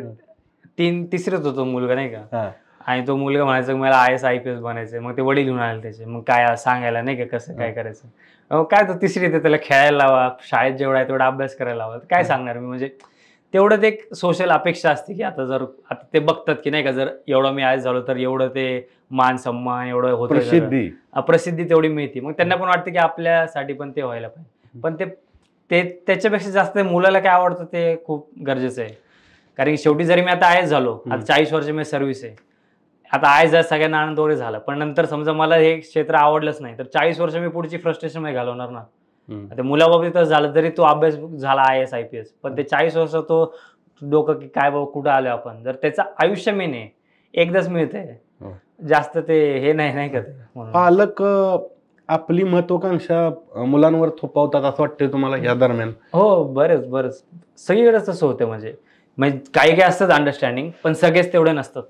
3-3रीत होतो मुलगा नाही का, आणि तो मुलगा म्हणायचा मला IAS IPS बनायचं. मग ते वडील घेऊन आले त्याचे, मग काय सांगायला नाही का कसं काय करायचं. काय तो तिसरी ते त्याला खेळायला लावा, शाळेत जेवढा आहे तेवढा अभ्यास करायला लावा. काय सांगणार मी, म्हणजे तेवढं ते एक सोशल अपेक्षा असते की आता ते बघतात की नाही का, जर एवढं मी IAS झालो तर एवढं ते मान सन्मान एवढं होतं, प्रसिद्धी तेवढी मिळते. मग त्यांना पण वाटतं की आपल्यासाठी पण ते व्हायला पाहिजे. पण ते त्याच्यापेक्षा जास्त मुलाला काय आवडतं ते खूप गरजेचं आहे. कारण की शेवटी जरी मी आता IAS झालो, आता 40 वर्ष मी सर्व्हिस आहे, आता IAS सगळ्यांना आनंद वगैरे झाला, पण नंतर समजा मला हे क्षेत्र आवडलंच नाही तर 40 वर्ष मी पुढची फ्रस्ट्रेशन मध्ये घालवणार ना. आता मुलाबाबतीत झालं तरी तो अभ्यास झाला IAS IPS, पण ते 40 वर्ष तो डोकं की काय बाबा कुठं आलो आपण, जर त्याचं आयुष्य मेन एकदाच मिळतंय, जास्त ते हे नाही का. पालक आपली महत्वाकांक्षा मुलांवर थोपवतात असं वाटतं तुम्हाला या दरम्यान? हो, बरेच सगळीकडेच तसं होतं. म्हणजे काही असतात अंडरस्टँडिंग, पण सगळेच तेवढे नसतात.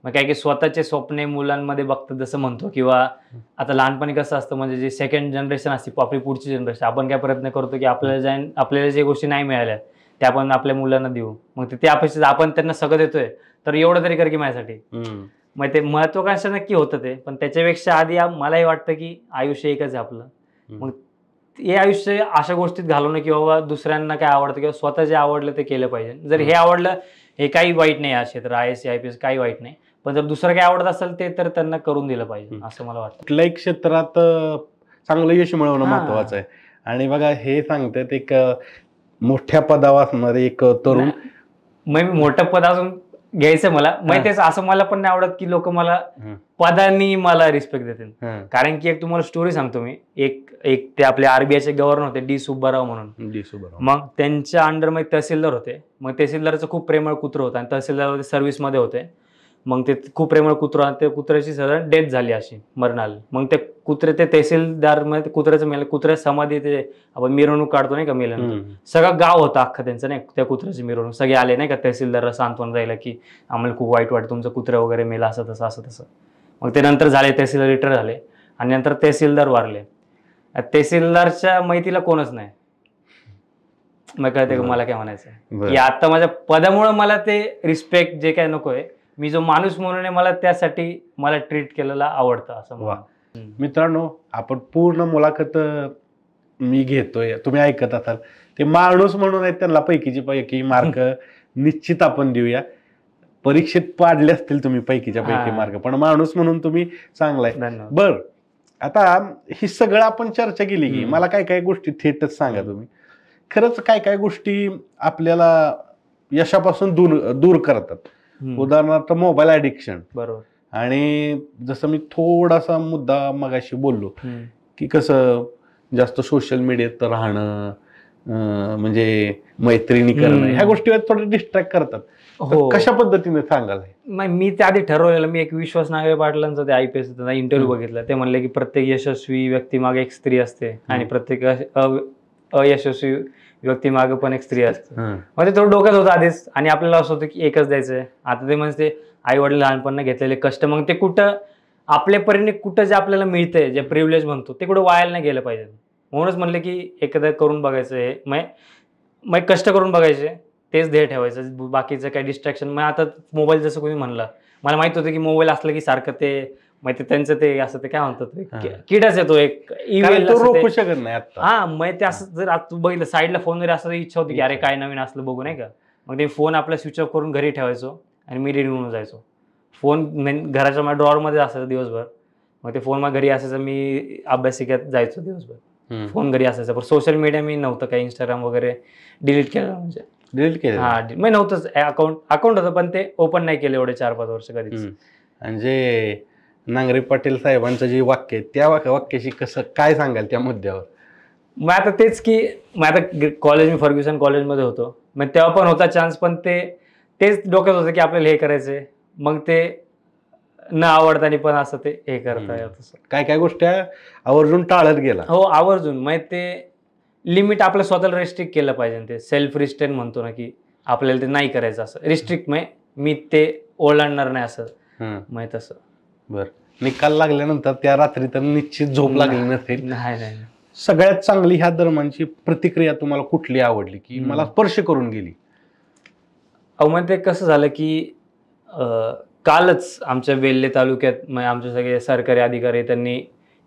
मग काही स्वतःचे स्वप्ने मुलांमध्ये बघतात जसं म्हणतो, किंवा आता लहानपणी कसं असतं, म्हणजे जे सेकंड जनरेशन असते आपली पुढची जनरेशन, आपण काय प्रयत्न करतो की आपल्याला जे गोष्टी नाही मिळाल्या त्या आपण आपल्या मुलांना देऊ. मग ते अपेक्षा आपण त्यांना सगळं देतोय तर एवढं तरी कर की माझ्यासाठी. मग ते महत्वाकांक्षा नक्की होतं ते, पण त्याच्यापेक्षा आधी मलाही वाटतं की आयुष्य एकच आहे आपलं. मग हे आयुष्य अशा गोष्टीत घालवणं की बाबा दुसऱ्यांना काय आवडतं किंवा स्वतः जे आवडलं ते केलं पाहिजे. जर हे आवडलं, हे काही वाईट नाही, या क्षेत्र IAS IPS काही वाईट नाही, पण जर दुसरं काय आवडत असेल ते तर त्यांना करून दिलं पाहिजे असं मला वाटतं. कुठल्याही क्षेत्रात चांगलं यश मिळवणं महत्वाचं आहे. आणि बघा हे सांगतात एक मोठ्या पदावर असणारे एक तरुण, मग मोठ्या पदावरून घ्यायचं मला माहिती आहे, असं मला पण नाही आवडत की लोक मला पदांनी मला रिस्पेक्ट देतील. कारण की एक तुम्हाला स्टोरी सांगतो मी, एक ते आपले RBIचे गव्हर्नर होते D सुब्बाराव म्हणून. मग त्यांच्या अंडर मध्ये तहसीलदार होते. मग तहसीलदारचं खूप प्रेमळ कुत्र होतं आणि तहसीलदार सर्व्हिस मध्ये होते. मग ते खूप प्रेमळ कुत्रा, त्या कुत्र्याची साधारण डेथ झाली अशी मरणाला. मग ते कुत्रे ते तहसीलदार मध्ये कुत्र्याचं मेलं, कुत्र्या समाधी ते आपण मिरवणूक काढतो नाही का मेल्यानंतर, सगळं गाव होतं अख्खं त्यांचं नाही त्या कुत्र्याची मिरवणूक. सगळे आले नाही का तहसीलदारला सांत्वन जायला की आम्हाला खूप वाईट वाटतं तुमचं कुत्रा वगैरे मेला असं तसं. मग ते नंतर झाले, तहसीलदार रिटायर झाले आणि नंतर तहसीलदार वारले. तहसीलदारच्या मैतीला कोणच नाही. मग कळते का मला काय म्हणायचं की आता माझ्या पदामुळे मला ते रिस्पेक्ट जे काय नकोय, मी जो माणूस म्हणून मला त्यासाठी मला ट्रीट केलेला आवडतं असं. मित्रांनो, आपण पूर्ण मुलाखत मी घेतोय, तुम्ही ऐकत असाल, ते माणूस म्हणून आहेत त्यांना पैकी मार्क निश्चित आपण देऊया. परीक्षेत पाडले असतील तुम्ही पैकीच्या पैकी मार्क, पण माणूस म्हणून तुम्ही चांगलाय. बर, आता ही सगळं आपण चर्चा केली की मला काय गोष्टी थेटच सांगा तुम्ही, खरंच काय गोष्टी आपल्याला यशापासून दूर करतात. उदाहरणार्थ मोबाईल ॲडिक्शन. बरोबर. आणि जसं मी थोडासा मुद्दा मगाशी बोललो की कसं जास्त सोशल मीडियात राहणं, म्हणजे मैत्रिणी करणं, ह्या गोष्टी थोडं डिस्ट्रॅक्ट करतात. कशा पद्धतीने सांगाल? मी त्या आधी ठरवलेलं, मी एक विश्वास नागरे पाटलांचा ते IPS इंटरव्ह्यू बघितला. ते म्हणले की प्रत्येक यशस्वी व्यक्तीमागे एक स्त्री असते आणि प्रत्येक अयशस्वी व्यक्तीमागे पण एक स्त्री असते. मग ते थोडं डोक्यात होतं आधीच, आणि आपल्याला असं होतं की एकच द्यायचंय. आता ते म्हणजे आई वडील लहानपणी घेतलेले कष्ट, मग ते कुठं आपल्या परीने कुठं जे आपल्याला मिळतंय, जे प्रिव्हिलेज म्हणतो, ते कुठं वायाला नाही गेलं पाहिजे. म्हणूनच म्हणलं की एखादं करून बघायचं हे, मग कष्ट करून बघायचे, तेच ध्येय ठेवायचं, बाकीचं काही डिस्ट्रॅक्शन. मग आता मोबाईल जसं कोणी म्हणलं, मला माहित होतं की मोबाईल असलं की सारखं ते माहिती त्यांचं ते असं ते काय म्हणतात, किडाच येतो एक रोखू शकत नाही. मग ते असं जर तू बघितलं साईडला फोन वगैरे असं इच्छा होती की अरे काय नवीन असलं बघू नाही का. मग ते फोन आपला स्विच ऑफ करून घरी ठेवायचो आणि मी रेडी होऊन जायचो. फोन घराच्या माझ्या ड्रॉवरमध्ये असायचं दिवसभर. मग ते फोन माझ्या घरी असायचं, मी अभ्यासिकेत जायचो दिवसभर, फोन घरी असायचा. पण सोशल मीडिया मी नव्हतं काही, इंस्टाग्राम वगैरे डिलीट केलं. म्हणजे डिलीट केलं मग नव्हतंच, अकाउंट होतं पण ते ओपन नाही केलं एवढे 4-5 वर्ष कधीच. म्हणजे नांगरे पाटील साहेबांचं जे वाक्य आहे त्या वाक्याशी कसं काय सांगाल त्या मुद्द्यावर? मग आता तेच की, मग आता कॉलेज, मी फर्ग्युसन कॉलेजमध्ये होतो, मग तेव्हा पण होता चान्स, पण तेच डोक्यात होतं की आपल्याला हे करायचंय. मग ते न आवडताना पण असं ते हे करता येत, काय गोष्टी आवर्जून टाळत गेला. हो, आवर्जून. मग ते लिमिट आपलं स्वतःला रिस्ट्रिक्ट केलं पाहिजे. ते सेल्फ रिस्ट्रेन म्हणतो ना, की आपल्याला ते नाही करायचं असं रिस्ट्रिक्ट, मग मी ते ओलांडणार नाही असं, मग तसं. बर, निकाल लागल्यानंतर त्या रात्री तर निश्चित झोप लागली नसेल? नाही. सगळ्यात चांगली ह्या दरम्यानची प्रतिक्रिया तुम्हाला कुठली आवडली की मला स्पर्श करून गेली? मग ते कसं झालं की कालच आमच्या वेल्हे तालुक्यात म्हणजे आमचे सगळे सरकारी अधिकारी त्यांनी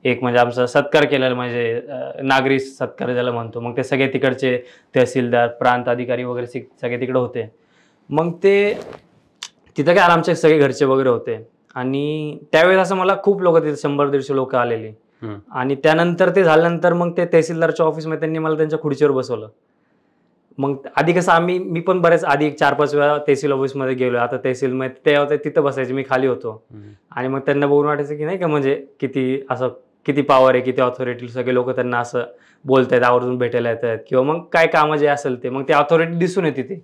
एक म्हणजे आमचा सत्कार केलेला, म्हणजे नागरी सत्कार ज्याला म्हणतो. मग ते सगळे तिकडचे तहसीलदार, प्रांत अधिकारी वगैरे सगळे तिकडे होते. मग ते तिथं काय आमचे सगळे घरचे वगैरे होते आणि त्यावेळेस असं मला खूप लोक तिथे 100-150 लोक आलेली. आणि त्यानंतर ते झाल्यानंतर मग ते तहसीलदारच्या ऑफिसमध्ये त्यांनी मला त्यांच्या खुर्चीवर बसवलं. मग आधी कसं मी पण बरेच आधी 4-5 वेळा तहसील ऑफिसमध्ये गेलो. आता तहसीलमध्ये ते होते तिथं बसायचे, मी खाली होतो. आणि मग त्यांना बघून वाटायचं की नाही का म्हणजे किती पॉवर आहे, किती ऑथॉरिटी, सगळे लोक त्यांना असं बोलतायत, आवर्जून भेटायला येत आहेत किंवा मग काय कामं जे असेल ते, मग ते ऑथॉरिटी दिसून येते ते.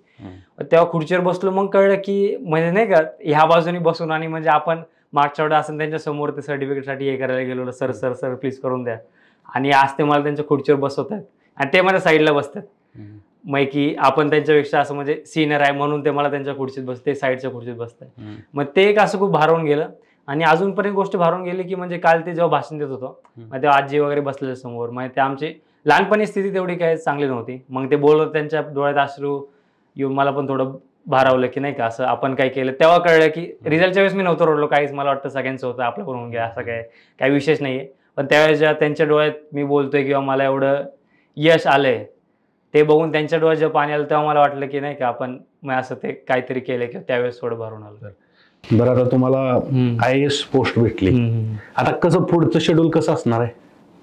तेव्हा खुर्चीवर बसलो, मग कळलं की म्हणजे नाही का ह्या बाजूने बसून आणि म्हणजे आपण मागच्या वेळेला असं त्यांच्या समोर ते सर्टिफिकेटसाठी हे करायला गेलो, सर प्लीज करून द्या. आणि आज ते मला त्यांच्या खुर्चीवर बसवत आहेत आणि ते माझ्या साईडला बसतात. मग की आपण त्यांच्यापेक्षा असं म्हणजे सिनियर आहे म्हणून ते मला त्यांच्या खुर्चीत बसते, साईडच्या खुर्चीत बसतात. मग ते एक असं खूप भारावून गेलं. आणि अजून पण एक गोष्ट भारून गेली की म्हणजे काल ते जेव्हा भाषण देत होतो, मग तेव्हा आजी वगैरे बसलेल्या समोर, मग ते आमची लहानपणी स्थिती तेवढी काही चांगली नव्हती. मग ते बोलत त्यांच्या डोळ्यात अश्रू येऊन मला पण थोडं भारावलं की नाही का असं आपण काय केलं. तेव्हा कळलं की रिझल्टच्या वेळेस मी नव्हतं रडलो, काहीच मला वाटतं सगळ्यांचं होतं, आपलं करून घ्या, असं काही विशेष नाहीये. पण त्यावेळेस जेव्हा त्यांच्या डोळ्यात मी बोलतोय किंवा मला एवढं यश आलंय ते बघून त्यांच्या डोळ्यात जेव्हा पाणी आलं तेव्हा मला वाटलं की नाही का आपण मग असं ते काहीतरी केलं किंवा त्यावेळेस थोडं भरून आलं. बरं, आता तुम्हाला IAS पोस्ट भेटली, आता कसं पुढचं शेड्यूल कसं असणार आहे?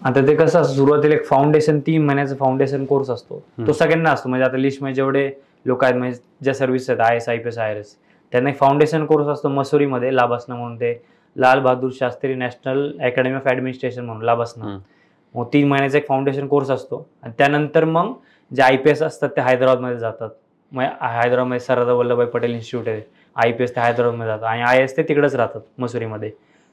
आता ते कसं असतं, सुरुवातीला एक फाउंडेशन 3 महिन्याचा फाउंडेशन कोर्स असतो, तो सगळ्यांना असतो. म्हणजे आता लिस्टमध्ये जेवढे लोक आहेत म्हणजे ज्या सर्व्हिस आहेत IAS, IPS, IRS, त्यांना एक फाउंडेशन कोर्स असतो मसुरीमध्ये, लाबासना म्हणून, ते Lal Bahadur Shastri national academy of administration म्हणून लाबासना. मग 3 महिन्याचा एक फाउंडेशन कोर्स असतो आणि त्यानंतर मग जे IPS असतात ते हैदराबादमध्ये जातात. मग हैदराबादमध्ये सरदार वल्लभभाई पटेल इन्स्टिट्यूट आहे, IPS ते हैदराबादमध्ये जातात आणि IAS ते तिकडेच राहतात मसुरीमध्ये.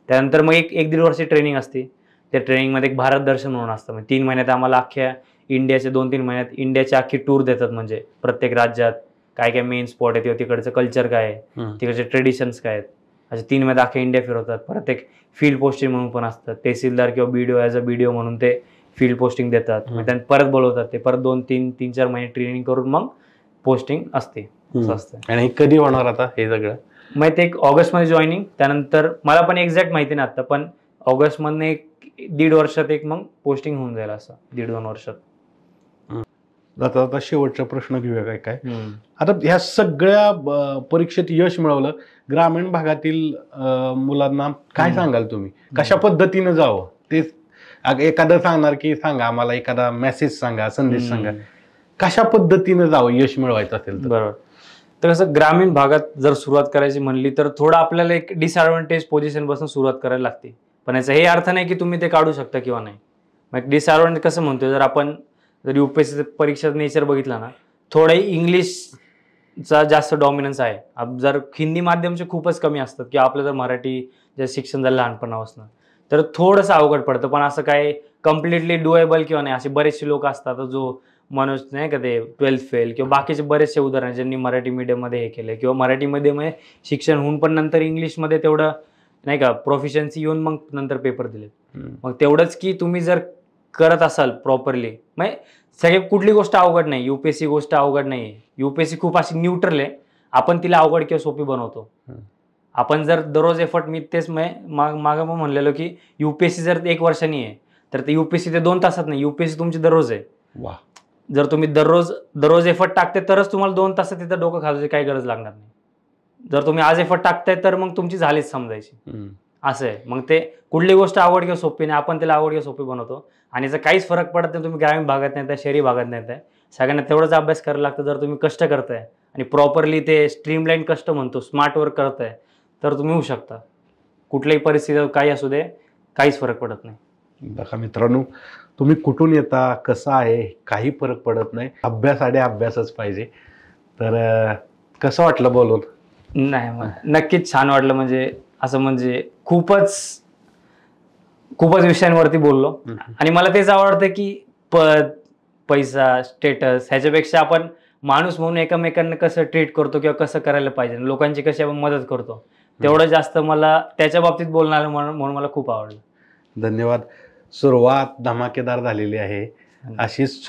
त्यानंतर मग एक 1.5 वर्षाची ट्रेनिंग असते. त्या ट्रेनिंगमध्ये एक भारत दर्शन म्हणून असतं. म्हणजे 3 महिन्यात आम्हाला अख्ख्या इंडियाचे 2-3 महिन्यात इंडियाची अख्खी टूर देतात. म्हणजे प्रत्येक राज्यात काय काय मेन स्पॉट आहे किंवा तिकडचं कल्चर काय आहे, तिकडचे ट्रेडिशन्स काय आहेत, असे 3 महिन्यात अख्ख्या इंडिया फिरवतात. परत एक फील्ड पोस्टिंग म्हणून पण असतं, तहसीलदार किंवा BDO ॲज अ BDO म्हणून ते फील्ड पोस्टिंग देतात. मग त्यांना परत बोलवतात, ते परत 2-3-4 महिने ट्रेनिंग करून मग पोस्टिंग असते. आणि हे कधी होणार आता हे सगळं? मग ते एक ऑगस्टमध्ये जॉईनिंग, त्यानंतर मला पण एक्झॅक्ट माहिती नाही आता, पण ऑगस्टमधनं एक 1.5 वर्षात एक मग पोस्टिंग होऊन जाईल, असं 1.5-2 वर्षात. आता शेवटचा प्रश्न घेऊया काय आता ह्या सगळ्या परीक्षेत यश मिळवलं, ग्रामीण भागातील मुलांना काय सांगाल तुम्ही, कशा पद्धतीनं जावं? ते एखादं सांगणार की सांगा आम्हाला, एखादा मेसेज सांगा, संदेश सांगा, कशा पद्धतीनं जावं यश मिळवायचं असेल तर? बरोबर. तर कसं ग्रामीण भागात जर सुरुवात करायची म्हणली तर थोडं आपल्याला एक डिसएडव्हान्टेज पोझिशन पासून सुरुवात करायला लागते. पण याचा हे अर्थ नाही की तुम्ही ते काढू शकता किंवा नाही. मग डिसएडव्हान्टेज कसं म्हणतोय, जर UPSC परीक्षा नेचर बघितला ना, थोडं इंग्लिशचा जास्त डॉमिनन्स आहे. जर हिंदी माध्यमचे खूपच कमी असतात किंवा आपलं जर मराठी जे शिक्षण झालं लहानपणापासून तर थोडंसं अवघड पडतं. पण असं काय कम्प्लिटली डुएबल किंवा नाही, असे बरेचसे लोक असतात जो मनोज नाही का ते 12th फेल किंवा बाकीचे बरेचसे उदाहरण ज्यांनी मराठी मीडियममध्ये हे केले किंवा मराठी मीडियममध्ये शिक्षण होऊन पण नंतर इंग्लिशमध्ये तेवढं नाही का प्रोफिशियन्सी येऊन मग नंतर पेपर दिले. मग तेवढंच की तुम्ही जर करत असाल प्रॉपरली, मग सगळे कुठली गोष्ट अवघड नाही, UPSC गोष्ट अवघड नाही. UPSC खूप अशी न्यूट्रल आहे, आपण तिला अवघड किंवा सोपी बनवतो. आपण जर दररोज एफर्ट, मी तेच मागं मग म्हणलेलो की UPSC जर 1 वर्षांनी आहे तर ते UPSC ते 2 तासात नाही, UPSC तुमची दररोज आहे. जर तुम्ही दररोज एफर्ट टाकते तरच तुम्हाला 2 तासात तिथं डोकं घालायची काही गरज लागणार नाही. जर तुम्ही आज एफर्ट टाकताय तर मग तुमची झालीच समजायची, असं आहे. मग ते कुठली गोष्ट आवड किंवा सोपी नाही, आपण त्याला आवड किंवा सोपी बनवतो. आणि याचा काहीच फरक पडत नाही तुम्ही ग्रामीण भागात नाही आहे, शहरी भागात नाही आहे, सगळ्यांना तेवढाच अभ्यास करायला लागतं. जर तुम्ही कष्ट करताय आणि प्रॉपरली ते स्ट्रीमलाईन कष्ट म्हणतो, स्मार्ट वर्क करताय, तर तुम्ही होऊ शकता. कुठल्याही परिस्थितीत काही असू दे, काहीच फरक पडत नाही. बघा मित्रांनो, तुम्ही कुठून येता, कसं आहे, काही फरक पडत नाही, अभ्यास आणि अभ्यासच पाहिजे. तर कसं वाटलं बोलून? नाही, नक्कीच छान वाटलं. म्हणजे असं म्हणजे खूपच विषयांवरती बोललो आणि मला तेच आवडतं की पद, पैसा, स्टेटस ह्याच्यापेक्षा आपण माणूस म्हणून एकमेकांना कसं ट्रीट करतो किंवा कसं करायला पाहिजे, लोकांची कशी आपण मदत करतो, तेवढं जास्त मला त्याच्या बाबतीत बोलणार म्हणून मला खूप आवडलं. धन्यवाद. सुरुवात धमाकेदार झालेली आहे, अशीच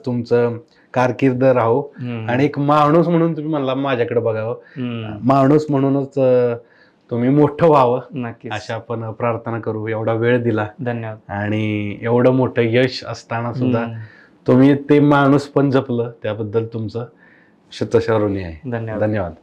तुमचं कारकीर्द राहो. आणि एक माणूस म्हणून तुम्ही म्हणला माझ्याकडे बघावं, माणूस म्हणूनच तुम्ही मोठं व्हावं नक्कीच. अशा आपण प्रार्थना करू. एवढा वेळ दिला धन्यवाद. आणि एवढं मोठं यश असताना सुद्धा तुम्ही ते माणूस पण जपलं, त्याबद्दल तुमचं शतशः ऋणी आहे. धन्यवाद. धन्यवाद.